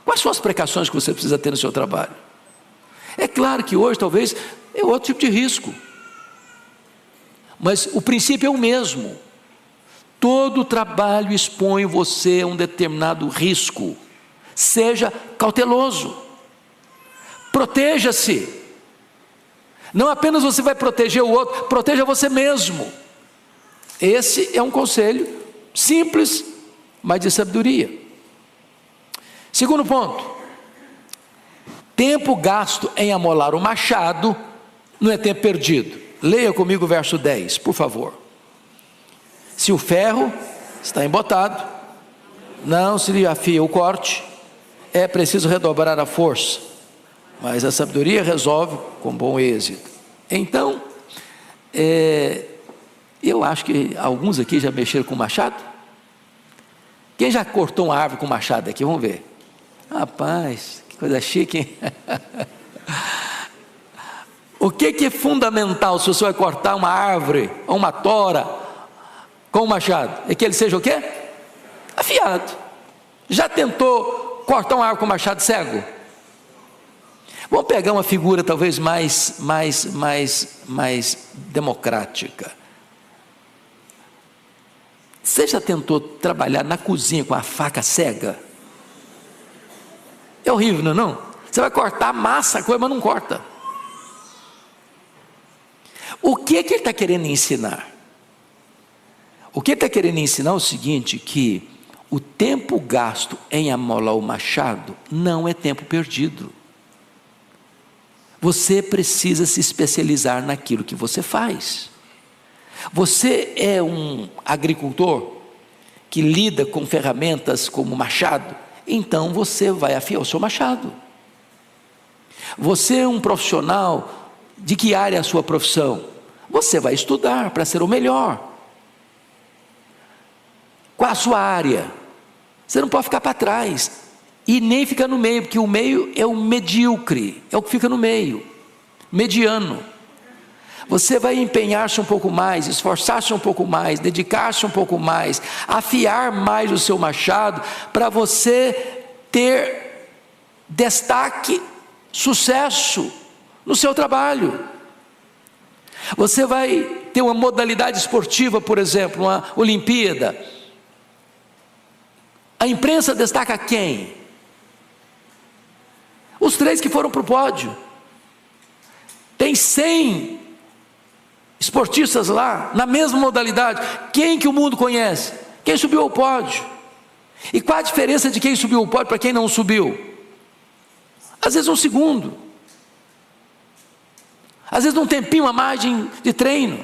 Quais são as precauções que você precisa ter no seu trabalho? É claro que hoje talvez é outro tipo de risco, mas o princípio é o mesmo. Todo trabalho expõe você a um determinado risco. Seja cauteloso, proteja-se. Não apenas você vai proteger o outro, proteja você mesmo. Esse é um conselho simples, mas de sabedoria. Segundo ponto: tempo gasto em amolar o machado não é tempo perdido. Leia comigo o verso 10, por favor. Se o ferro está embotado, não se lhe afia o corte, é preciso redobrar a força, mas a sabedoria resolve com bom êxito. Então, eu acho que alguns aqui já mexeram com machado. Quem já cortou uma árvore com machado aqui? Vamos ver. Rapaz, que coisa chique, hein? O que é fundamental se você vai cortar uma árvore ou uma tora com um machado? É que ele seja o quê? Afiado. Já tentou cortar uma árvore com machado cego? Vamos pegar uma figura talvez mais democrática. Você já tentou trabalhar na cozinha com a faca cega? É horrível, não é não? Você vai cortar a massa, a coisa, mas não corta. O que ele está querendo ensinar? O que ele está querendo ensinar é o seguinte: que o tempo gasto em amolar o machado não é tempo perdido. Você precisa se especializar naquilo que você faz. Você é um agricultor que lida com ferramentas como machado, então você vai afiar o seu machado. Você é um profissional, de que área é a sua profissão? Você vai estudar para ser o melhor. Qual a sua área? Você não pode ficar para trás, e nem ficar no meio, porque o meio é o medíocre, é o que fica no meio, mediano. Você vai empenhar-se um pouco mais, esforçar-se um pouco mais, dedicar-se um pouco mais, afiar mais o seu machado, para você ter destaque, sucesso no seu trabalho. Você vai ter uma modalidade esportiva, por exemplo, uma Olimpíada. A imprensa destaca quem? Os 3 que foram para o pódio. Tem 100 esportistas lá, na mesma modalidade. Quem que o mundo conhece? Quem subiu ao pódio. E qual a diferença de quem subiu ao pódio para quem não subiu? Às vezes um segundo, às vezes um tempinho a mais de treino.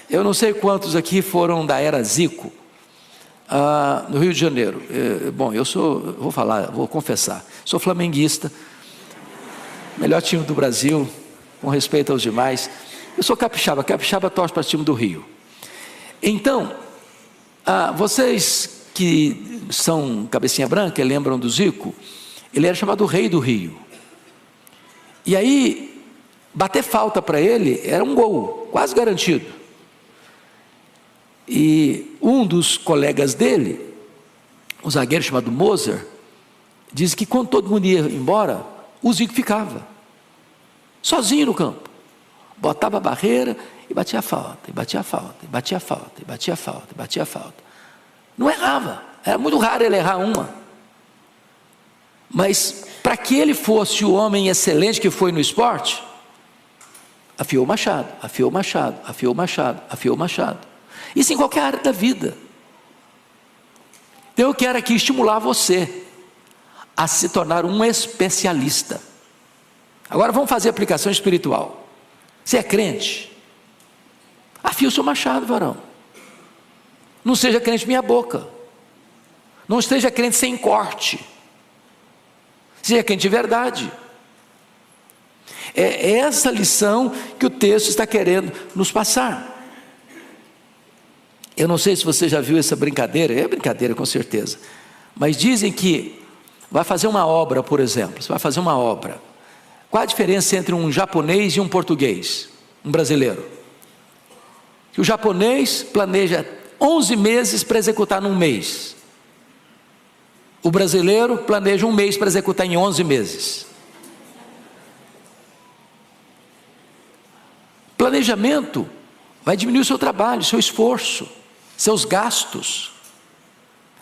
Eu não sei quantos aqui foram da era Zico, no Rio de Janeiro. Bom, vou confessar, sou flamenguista, melhor time do Brasil, com respeito aos demais. Eu sou capixaba torce para o time do Rio. Então, vocês que são cabecinha branca, lembram do Zico? Ele era chamado o Rei do Rio. E aí, bater falta para ele era um gol, quase garantido. E um dos colegas dele, um zagueiro chamado Moser, diz que quando todo mundo ia embora, o Zico ficava sozinho no campo. Botava a barreira e batia a falta, e batia a falta, e batia a falta, e batia a falta, e batia a falta. Não errava, era muito raro ele errar uma. Mas para que ele fosse o homem excelente que foi no esporte, afiou o machado, afiou o machado, afiou o machado, afiou o machado. Isso em qualquer área da vida. Então eu quero aqui estimular você a se tornar um especialista. Agora vamos fazer aplicação espiritual. Você é crente? Afia o seu machado, varão. Não seja crente meia boca. Não esteja crente sem corte. Seja crente de verdade. É essa lição que o texto está querendo nos passar. Eu não sei se você já viu essa brincadeira, é brincadeira com certeza, mas dizem que vai fazer uma obra, por exemplo, você vai fazer uma obra. Qual a diferença entre um japonês e um português, um brasileiro? Que o japonês planeja 11 meses para executar num mês. O brasileiro planeja um mês para executar em 11 meses. Planejamento vai diminuir o seu trabalho, o seu esforço, seus gastos.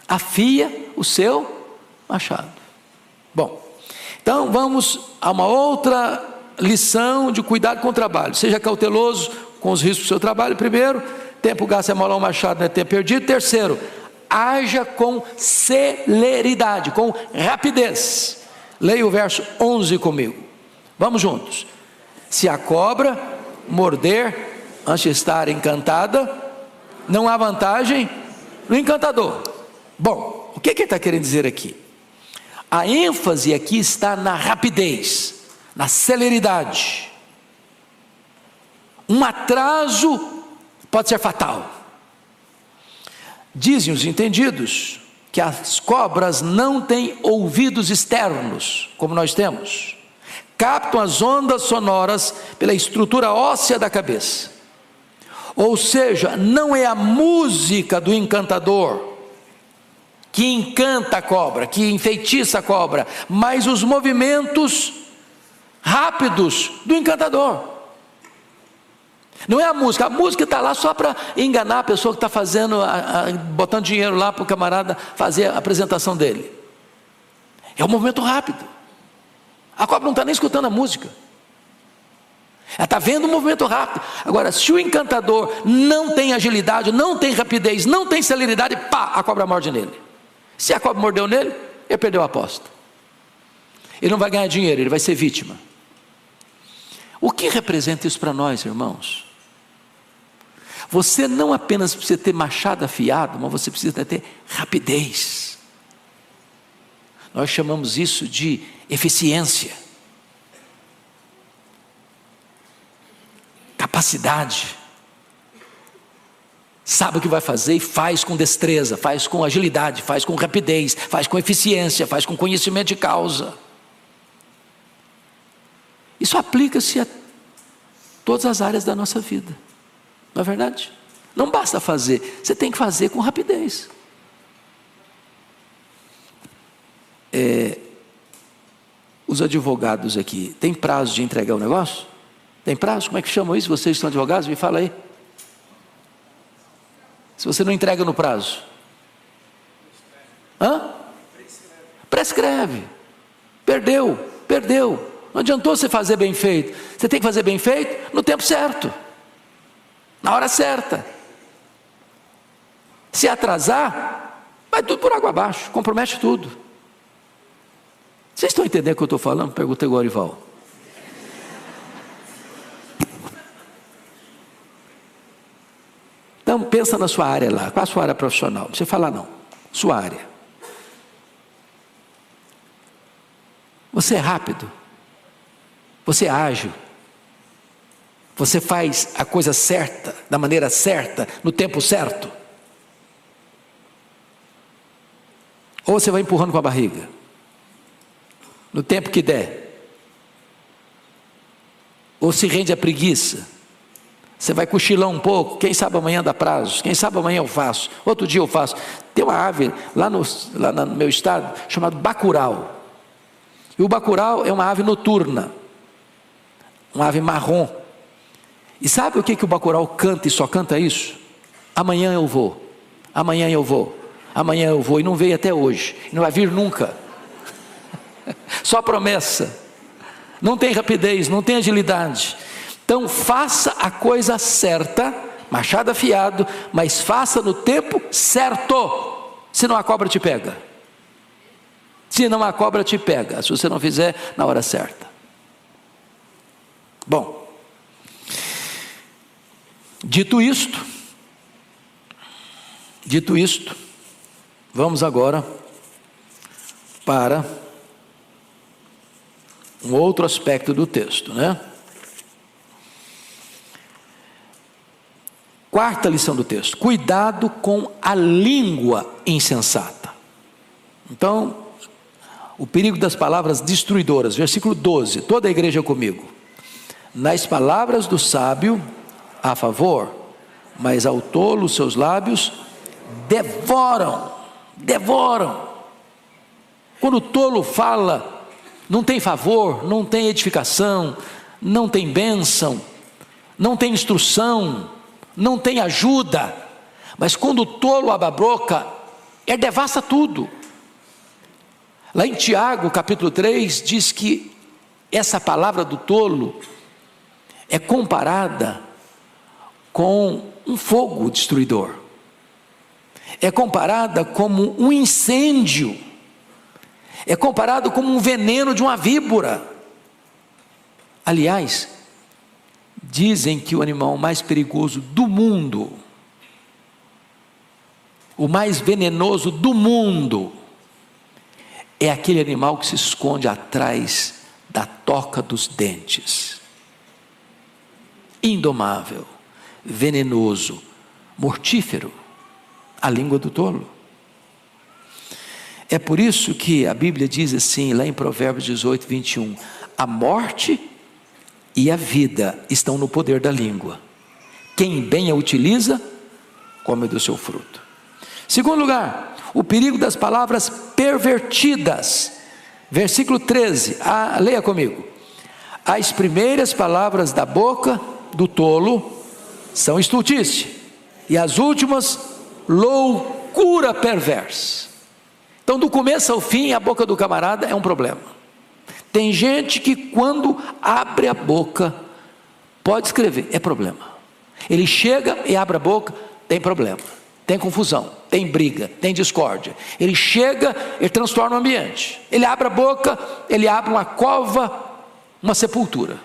Afia o seu machado. Bom, então vamos a uma outra lição de cuidado com o trabalho. Seja cauteloso com os riscos do seu trabalho. Primeiro, tempo gasto é amolar o machado, não é tempo perdido. Terceiro, haja com celeridade, com rapidez. Leia o verso 11 comigo. Vamos juntos. Se a cobra morder antes de estar encantada, não há vantagem no encantador. Bom, o que ele está querendo dizer aqui? A ênfase aqui está na rapidez, na celeridade. Um atraso pode ser fatal. Dizem os entendidos que as cobras não têm ouvidos externos, como nós temos. Captam as ondas sonoras pela estrutura óssea da cabeça. Ou seja, não é a música do encantador que encanta a cobra, que enfeitiça a cobra, mas os movimentos rápidos do encantador. Não é a música está lá só para enganar a pessoa que está fazendo, botando dinheiro lá para o camarada fazer a apresentação dele. É um movimento rápido. A cobra não está nem escutando a música. Ela está vendo um movimento rápido. Agora, se o encantador não tem agilidade, não tem rapidez, não tem celeridade, pá, a cobra morde nele. Se a cobra mordeu nele, ele perdeu a aposta. Ele não vai ganhar dinheiro, ele vai ser vítima. O que representa isso para nós, irmãos? Você não apenas precisa ter machado afiado, mas você precisa ter rapidez. Nós chamamos isso de eficiência. Capacidade. Sabe o que vai fazer e faz com destreza, faz com agilidade, faz com rapidez, faz com eficiência, faz com conhecimento de causa. Isso aplica-se a todas as áreas da nossa vida, não é verdade? Não basta fazer, você tem que fazer com rapidez. Os advogados aqui, tem prazo de entregar o negócio? Tem prazo? Como é que chamam isso? Vocês são advogados? Me fala aí. Se você não entrega no prazo? Prescreve. Perdeu. Não adiantou você fazer bem feito. Você tem que fazer bem feito no tempo certo, na hora certa. Se atrasar, vai tudo por água abaixo, compromete tudo. Vocês estão entendendo o que eu estou falando? Perguntei agora, Ival. Então pensa na sua área lá. Qual a sua área profissional? Não precisa falar não. Sua área. Você é rápido. Você é ágil. Você faz a coisa certa, da maneira certa, no tempo certo. Ou você vai empurrando com a barriga, no tempo que der. Ou se rende à preguiça. Você vai cochilar um pouco, quem sabe amanhã dá prazo, quem sabe amanhã eu faço, outro dia eu faço. Tem uma ave lá no meu estado, chamado bacurau. E o bacurau é uma ave noturna, uma ave marrom. E sabe o que o bacurau canta e só canta isso? Amanhã eu vou, amanhã eu vou, amanhã eu vou. E não veio até hoje, e não vai vir nunca. Só promessa. Não tem rapidez, não tem agilidade. Então faça a coisa certa, machado afiado, mas faça no tempo certo, senão a cobra te pega. Senão a cobra te pega, se você não fizer na hora certa. Bom, dito isto, Vamos agora para um outro aspecto do texto, né? Quarta lição do texto: cuidado com a língua insensata. Então, o perigo das palavras destruidoras, versículo 12, toda a igreja comigo. Nas palavras do sábio há favor, mas ao tolo os seus lábios devoram. Quando o tolo fala, não tem favor, não tem edificação, não tem bênção, não tem instrução, não tem ajuda. Mas quando o tolo abre a boca, ele devasta tudo. Lá em Tiago, capítulo 3, diz que essa palavra do tolo é comparada com um fogo destruidor. É comparada como um incêndio. É comparado como um veneno de uma víbora. Aliás, dizem que o animal mais perigoso do mundo, o mais venenoso do mundo, é aquele animal que se esconde atrás da toca dos dentes. Indomável, venenoso, mortífero, a língua do tolo. É por isso que a Bíblia diz assim, lá em Provérbios 18, 21, a morte e a vida estão no poder da língua. Quem bem a utiliza, come do seu fruto. Segundo lugar, o perigo das palavras pervertidas. Versículo 13, leia comigo. As primeiras palavras da boca do tolo são estultice, e as últimas, loucura perversa. Então, do começo ao fim, a boca do camarada é um problema. Tem gente que quando abre a boca, pode escrever, é problema. Ele chega e abre a boca, tem problema, tem confusão, tem briga, tem discórdia. Ele chega, ele transtorna o ambiente. Ele abre a boca, ele abre uma cova, uma sepultura.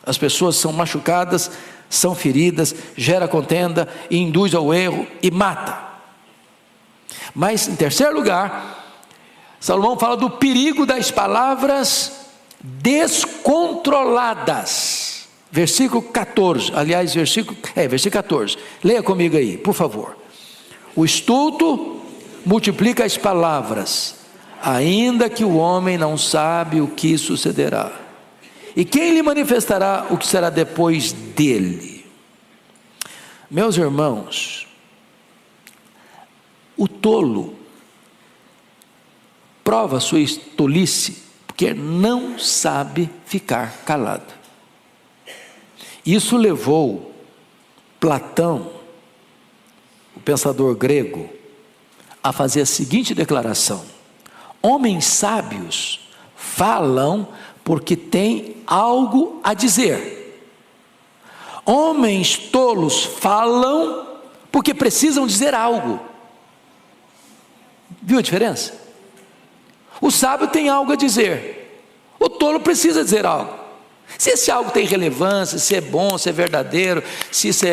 As pessoas são machucadas, são feridas, gera contenda, induz ao erro e mata. Mas, em terceiro lugar, Salomão fala do perigo das palavras descontroladas. Versículo 14, aliás, versículo 14. Leia comigo aí, por favor. O estulto multiplica as palavras, ainda que o homem não sabe o que sucederá. E quem lhe manifestará o que será depois dele? Meus irmãos, o tolo prova sua tolice porque não sabe ficar calado. Isso levou Platão, o pensador grego, a fazer a seguinte declaração: homens sábios falam porque têm algo a dizer. Homens tolos falam porque precisam dizer algo. Viu a diferença? O sábio tem algo a dizer, o tolo precisa dizer algo. Se esse algo tem relevância, se é bom, se é verdadeiro, se isso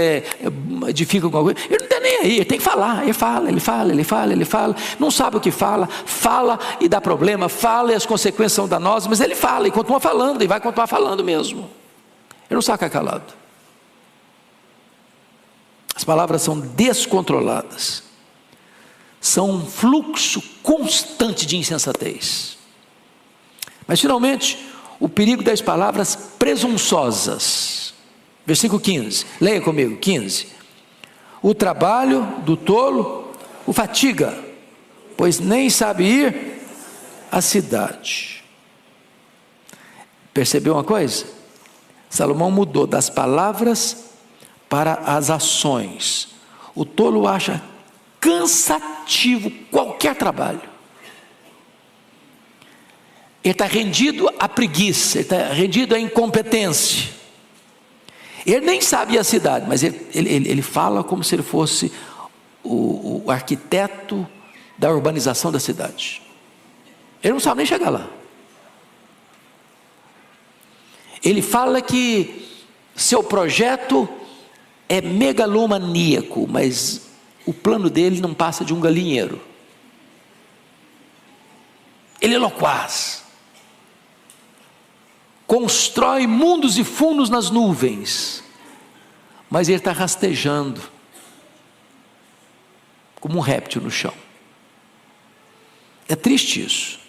edifica alguma coisa, ele não está nem aí, ele tem que falar. Ele fala, não sabe o que fala e dá problema, fala e as consequências são danosas, mas ele fala e continua falando, e vai continuar falando mesmo. Ele não sabe ficar calado. As palavras são descontroladas, são um fluxo constante de insensatez. Mas finalmente, o perigo das palavras presunçosas. Versículo 15, leia comigo, 15. O trabalho do tolo o fatiga, pois nem sabe ir à cidade. Percebeu uma coisa? Salomão mudou das palavras para as ações. O tolo acha cansativo qualquer trabalho. Ele está rendido à preguiça, ele está rendido à incompetência. Ele nem sabe ir à cidade, mas ele fala como se ele fosse o arquiteto da urbanização da cidade. Ele não sabe nem chegar lá. Ele fala que seu projeto é megalomaníaco, mas o plano dele não passa de um galinheiro. ele é loquaz, constrói mundos e fundos nas nuvens, mas ele está rastejando como um réptil no chão. É triste isso.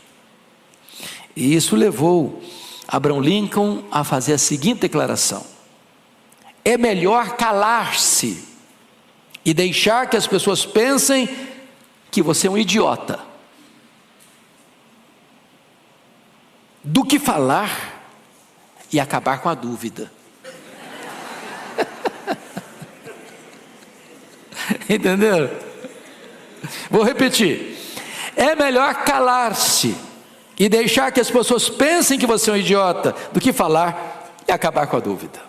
E isso levou Abraham Lincoln a fazer a seguinte declaração: é melhor calar-se e deixar que as pessoas pensem que você é um idiota, do que falar e acabar com a dúvida. Entenderam? Vou repetir: é melhor calar-se e deixar que as pessoas pensem que você é um idiota, do que falar e acabar com a dúvida.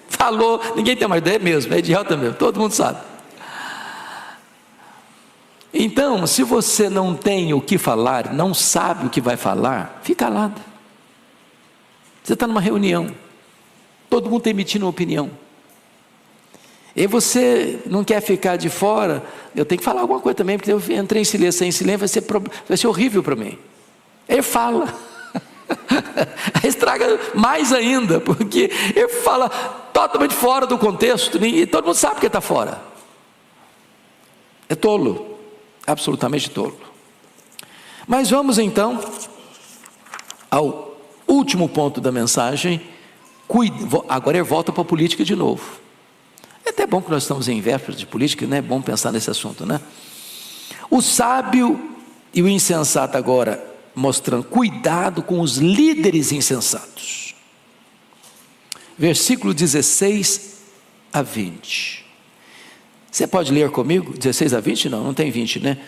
Falou, ninguém tem mais ideia mesmo, é idiota mesmo, todo mundo sabe. Então, se você não tem o que falar, não sabe o que vai falar, fica calado. Você está numa reunião, todo mundo está emitindo uma opinião, e você não quer ficar de fora. Eu tenho que falar alguma coisa também, porque eu entrei em silêncio, sem silêncio vai ser horrível para mim. Ele fala, aí estraga mais ainda, porque ele fala totalmente fora do contexto, e todo mundo sabe que ele está fora. É tolo, absolutamente tolo. Mas vamos então ao último ponto da mensagem. Agora ele volta para a política de novo. É até bom que nós estamos em véspera de política, né? É bom pensar nesse assunto, né? O sábio e o insensato agora, mostrando cuidado com os líderes insensatos. Versículo 16 a 20. Você pode ler comigo? 16 a 20? Não tem 20, né?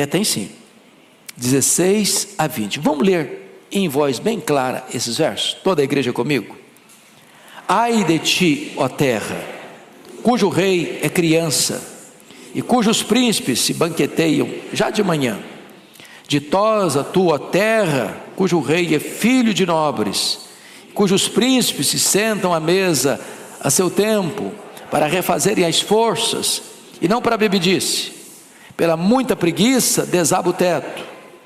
Tem sim. 16 a 20. Vamos ler em voz bem clara esses versos? Toda a igreja comigo? Ai de ti, ó terra, cujo rei é criança, e cujos príncipes se banqueteiam já de manhã. Ditosa tua terra, cujo rei é filho de nobres, cujos príncipes se sentam à mesa a seu tempo, para refazerem as forças, e não para bebedice. Pela muita preguiça desaba o teto,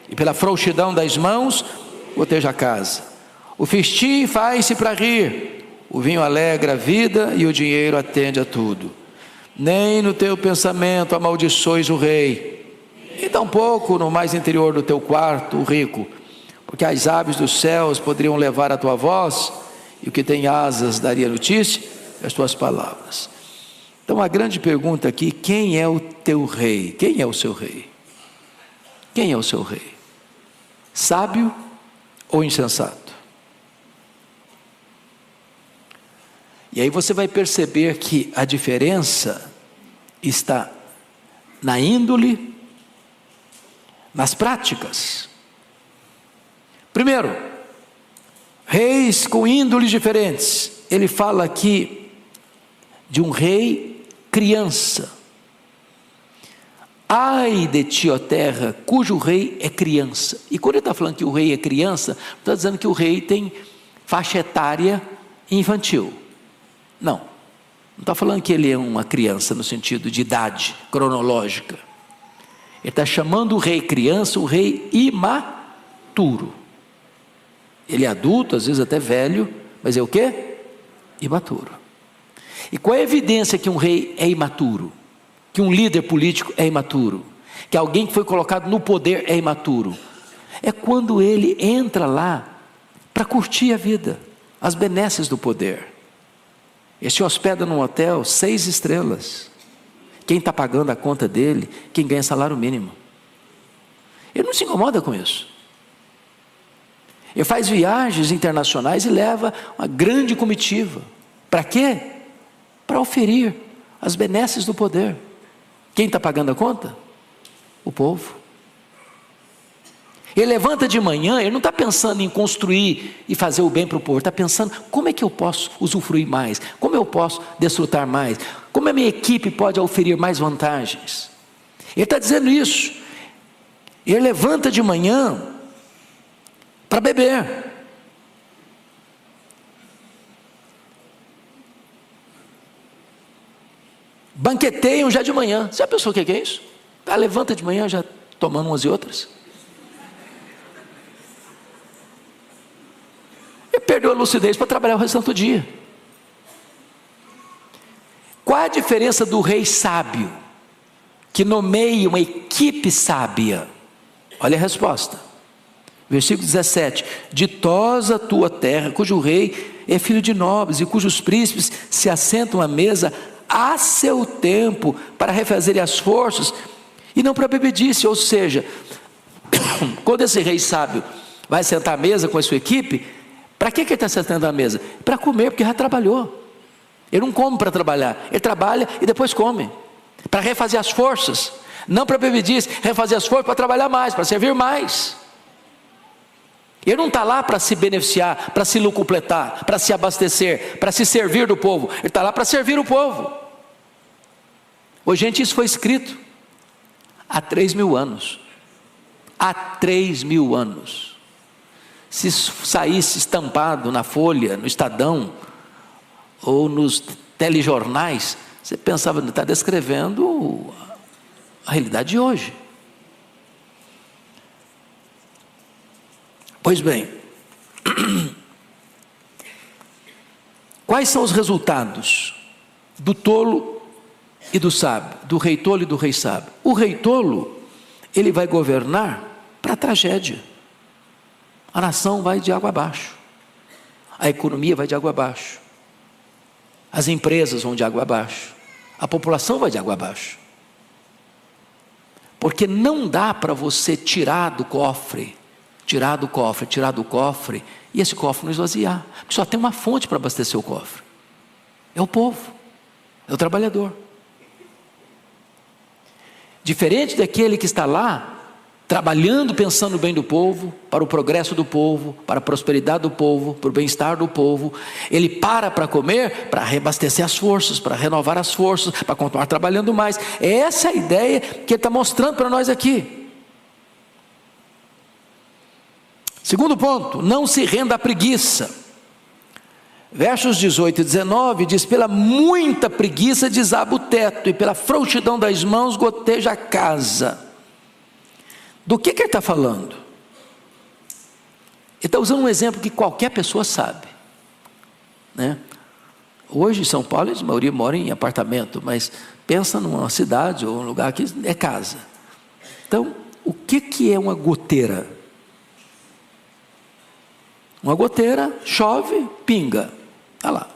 e pela frouxidão das mãos goteja a casa. O festim faz-se para rir, o vinho alegra a vida, e o dinheiro atende a tudo. Nem no teu pensamento amaldiçoes o rei, e tampouco no mais interior do teu quarto o rico, porque as aves dos céus poderiam levar a tua voz, e o que tem asas daria notícia das tuas palavras. Então a grande pergunta aqui: quem é o teu rei? Quem é o seu rei? Quem é o seu rei? Sábio ou insensato? E aí você vai perceber que a diferença está na índole, nas práticas. Primeiro, reis com índoles diferentes. Ele fala aqui de um rei criança. Ai de ti, ó terra, cujo rei é criança. E quando ele está falando que o rei é criança, está dizendo que o rei tem faixa etária infantil. Não está falando que ele é uma criança no sentido de idade cronológica. Ele está chamando o rei criança, o rei imaturo. Ele é adulto, às vezes até velho, mas é o quê? Imaturo. E qual é a evidência que um rei é imaturo? Que um líder político é imaturo? Que alguém que foi colocado no poder é imaturo? É quando ele entra lá para curtir a vida, as benesses do poder. Ele se hospeda num hotel 6 estrelas. Quem está pagando a conta dele? Quem ganha salário mínimo. Ele não se incomoda com isso. Ele faz viagens internacionais e leva uma grande comitiva. Para quê? Para oferir as benesses do poder. Quem está pagando a conta? O povo. Ele levanta de manhã, ele não está pensando em construir e fazer o bem para o povo, está pensando: como é que eu posso usufruir mais? Como eu posso desfrutar mais? Como a minha equipe pode oferir mais vantagens? Ele está dizendo isso. Ele levanta de manhã para beber. Banqueteiam já de manhã. Você já pensou o que é isso? Levanta de manhã já tomando umas e outras. lucidez para trabalhar o restante do dia. Qual a diferença do rei sábio, que nomeia uma equipe sábia? Olha a resposta. Versículo 17: ditosa a tua terra, cujo rei é filho de nobres, e cujos príncipes se assentam à mesa a seu tempo, para refazerem as forças, e não para bebedice. Ou seja, quando esse rei sábio vai sentar à mesa com a sua equipe, para que ele está sentando à mesa? Para comer, porque já trabalhou. Ele não come para trabalhar, ele trabalha e depois come, para refazer as forças, não para bebedice, refazer as forças para trabalhar mais, para servir mais. Ele não está lá para se beneficiar, para se locupletar, para se abastecer, para se servir do povo. Ele está lá para servir o povo. Ô gente, isso foi escrito há 3.000 anos. Há 3.000 anos. Se saísse estampado na Folha, no Estadão, ou nos telejornais, você pensava, está descrevendo a realidade de hoje. Pois bem, quais são os resultados do tolo e do sábio, do rei tolo e do rei sábio? O rei tolo, ele vai governar para a tragédia. A nação vai de água abaixo, a economia vai de água abaixo, as empresas vão de água abaixo, a população vai de água abaixo. Porque não dá para você tirar do cofre, e esse cofre não esvaziar. Porque só tem uma fonte para abastecer o cofre. É o povo, é o trabalhador. Diferente daquele que está lá, trabalhando, pensando no bem do povo, para o progresso do povo, para a prosperidade do povo, para o bem-estar do povo. Ele para comer, para reabastecer as forças, para renovar as forças, para continuar trabalhando mais. Essa é a ideia que ele está mostrando para nós aqui. Segundo ponto, não se renda à preguiça. Versos 18 e 19 diz: pela muita preguiça desaba o teto, e pela frouxidão das mãos goteja a casa. Do que ele está falando? Ele está usando um exemplo que qualquer pessoa sabe, né? Hoje em São Paulo, a maioria mora em apartamento, mas pensa numa cidade ou um lugar que é casa. Então, o que é uma goteira? Uma goteira, chove, pinga, está lá.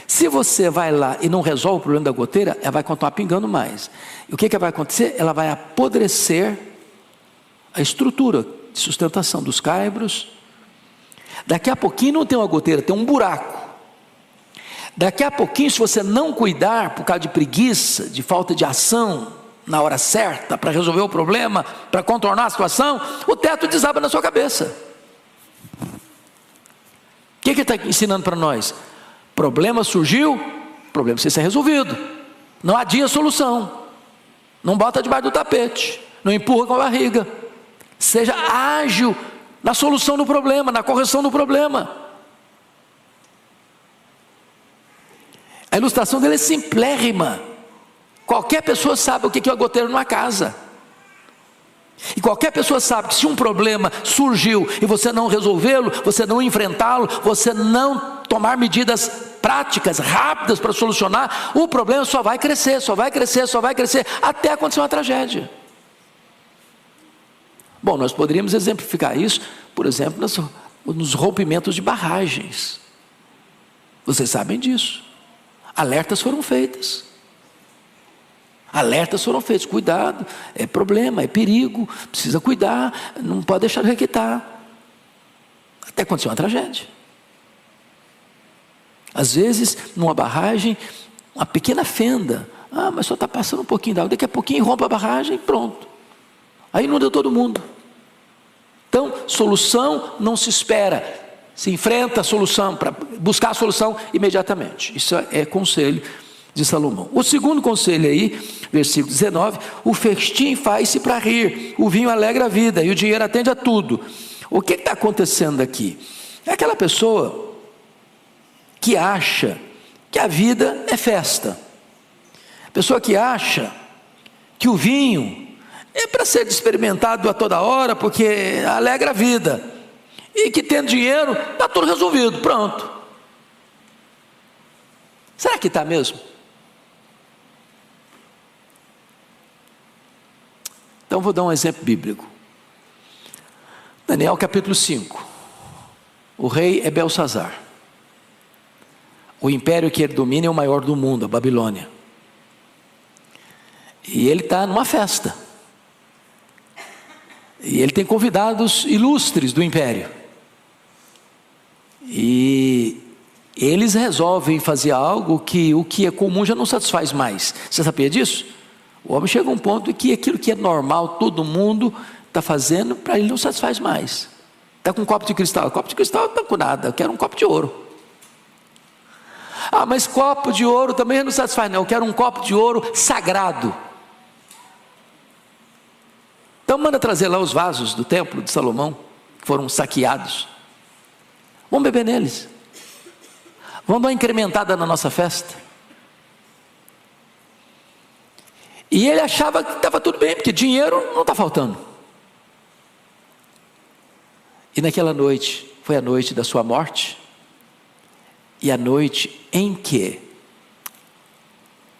Se você vai lá e não resolve o problema da goteira, ela vai continuar pingando mais. E o que vai acontecer? Ela vai apodrecer a estrutura de sustentação dos caibros. Daqui a pouquinho não tem uma goteira, tem um buraco. Daqui a pouquinho, se você não cuidar, por causa de preguiça, de falta de ação na hora certa, para resolver o problema, para contornar a situação, o teto desaba na sua cabeça. O que ele está ensinando para nós? Problema surgiu, problema precisa ser resolvido. Não adia a solução. Não bota debaixo do tapete. Não empurra com a barriga. Seja ágil na solução do problema, na correção do problema. A ilustração dele é simplérrima. Qualquer pessoa sabe o que é uma goteira numa casa. E qualquer pessoa sabe que se um problema surgiu e você não resolvê-lo, você não enfrentá-lo, você não tomar medidas práticas, rápidas para solucionar, o problema só vai crescer, até acontecer uma tragédia. Bom, nós poderíamos exemplificar isso, por exemplo, nos rompimentos de barragens. Vocês sabem disso. Alertas foram feitos, cuidado, é problema, é perigo, precisa cuidar, não pode deixar de requentar, até acontecer uma tragédia. Às vezes, numa barragem, uma pequena fenda, mas só está passando um pouquinho d'água, daqui a pouquinho rompe a barragem e pronto, aí inunda todo mundo. Então, solução não se espera, se enfrenta a solução, para buscar a solução imediatamente. Isso é conselho de Salomão. O segundo conselho aí, versículo 19: o festim faz-se para rir, o vinho alegra a vida e o dinheiro atende a tudo. O que está acontecendo aqui? É aquela pessoa que acha que a vida é festa, pessoa que acha que o vinho é para ser experimentado a toda hora, porque alegra a vida. e que tendo dinheiro, está tudo resolvido, pronto. Será que está mesmo? Então vou dar um exemplo bíblico. Daniel capítulo 5. O rei é Belsazar. O império que ele domina é o maior do mundo, a Babilônia. E ele está numa festa. E ele tem convidados ilustres do império. E eles resolvem fazer algo que o que é comum já não satisfaz mais. Você sabia disso? O homem chega a um ponto em que aquilo que é normal, todo mundo está fazendo, para ele não satisfaz mais. Está com um copo de cristal. Copo de cristal não está com nada, eu quero um copo de ouro. Ah, mas copo de ouro também não satisfaz, não. Eu quero um copo de ouro sagrado. Então manda trazer lá os vasos do templo de Salomão, que foram saqueados. Vamos beber neles. Vamos dar uma incrementada na nossa festa. E ele achava que estava tudo bem, porque dinheiro não está faltando. E naquela noite, foi a noite da sua morte, e a noite em que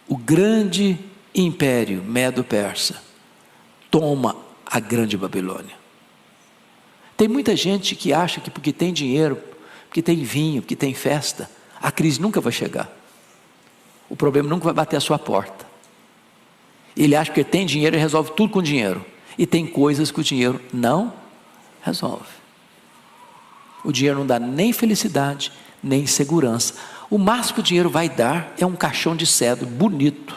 o grande império Medo-Persa toma a grande Babilônia. Tem muita gente que acha que porque tem dinheiro, porque tem vinho, porque tem festa, a crise nunca vai chegar. O problema nunca vai bater a sua porta. Ele acha que tem dinheiro e resolve tudo com dinheiro. E tem coisas que o dinheiro não resolve. O dinheiro não dá nem felicidade, nem segurança. O máximo que o dinheiro vai dar é um caixão de cedro bonito.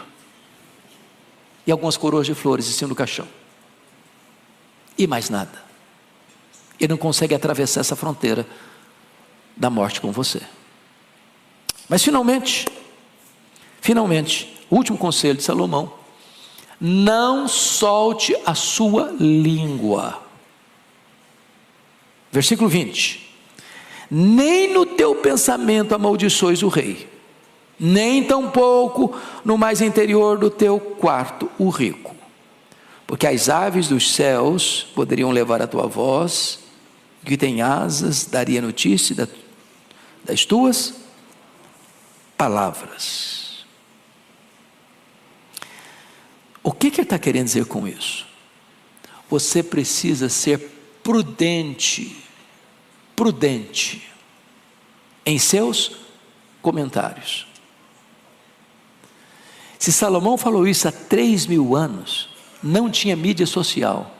E algumas coroas de flores em cima do caixão. E mais nada. Ele não consegue atravessar essa fronteira da morte com você. Mas finalmente, o último conselho de Salomão: não solte a sua língua. Versículo 20. Nem no teu pensamento amaldiçoes o rei, nem tampouco no mais interior do teu quarto o rico, porque as aves dos céus poderiam levar a tua voz, que tem asas daria notícia das tuas palavras. O que ele está querendo dizer com isso? Você precisa ser prudente em seus comentários. Se Salomão falou isso há 3.000 anos, não tinha mídia social.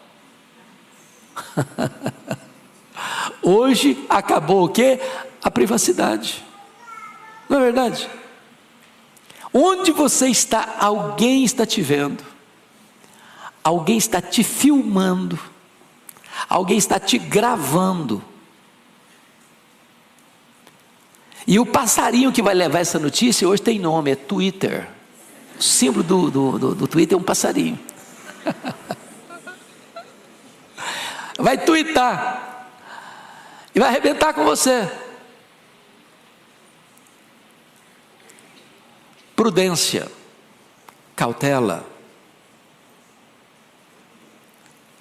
Hoje acabou o quê? A privacidade. Não é verdade? Onde você está, alguém está te vendo, alguém está te filmando, alguém está te gravando. E o passarinho que vai levar essa notícia hoje tem nome, é Twitter. O símbolo do Twitter é um passarinho. Vai twittar e vai arrebentar com você. Prudência, cautela.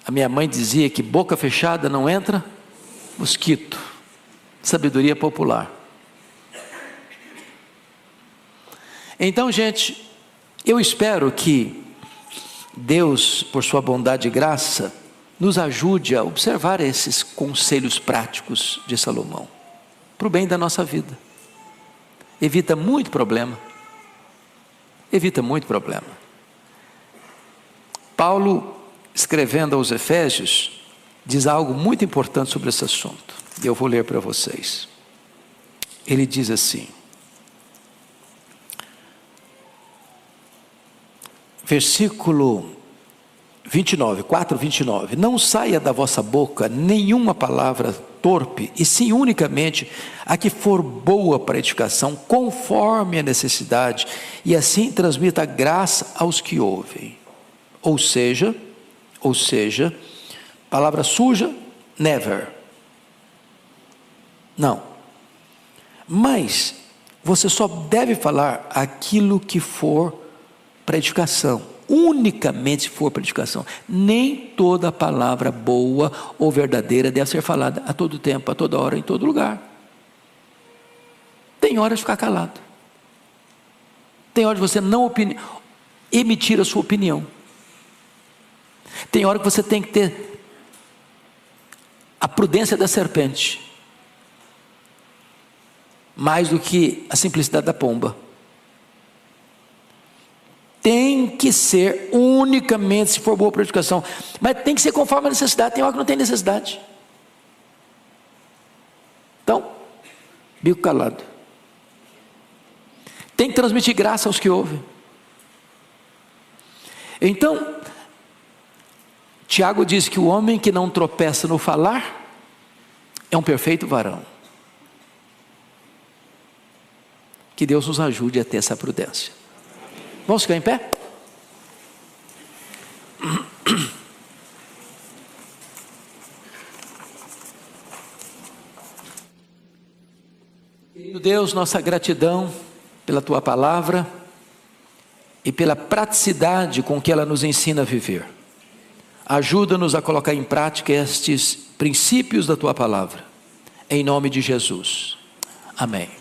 A minha mãe dizia que boca fechada não entra mosquito. Sabedoria popular. Então, gente, eu espero que Deus, por sua bondade e graça, nos ajude a observar esses conselhos práticos de Salomão, para o bem da nossa vida. Evita muito problema. Paulo, escrevendo aos Efésios, diz algo muito importante sobre esse assunto. E eu vou ler para vocês. Ele diz assim, versículo 29, 4:29, não saia da vossa boca nenhuma palavra torpe, e sim unicamente a que for boa para edificação, conforme a necessidade, e assim transmita graça aos que ouvem. Ou seja, palavra suja, never. Não. Mas você só deve falar aquilo que for para edificação, unicamente se for para edificação. Nem toda palavra boa ou verdadeira deve ser falada a todo tempo, a toda hora, em todo lugar. Tem hora de ficar calado. Tem hora de você não emitir a sua opinião. Tem hora que você tem que ter a prudência da serpente, mais do que a simplicidade da pomba. Tem que ser unicamente se for boa para a edificação, mas tem que ser conforme a necessidade. Tem hora que não tem necessidade. Então, bico calado. Tem que transmitir graça aos que ouvem. Então, Tiago diz que o homem que não tropeça no falar é um perfeito varão. Que Deus nos ajude a ter essa prudência. Vamos ficar em pé? Querido Deus, nossa gratidão pela Tua palavra e pela praticidade com que ela nos ensina a viver. Ajuda-nos a colocar em prática estes princípios da Tua palavra. Em nome de Jesus. Amém.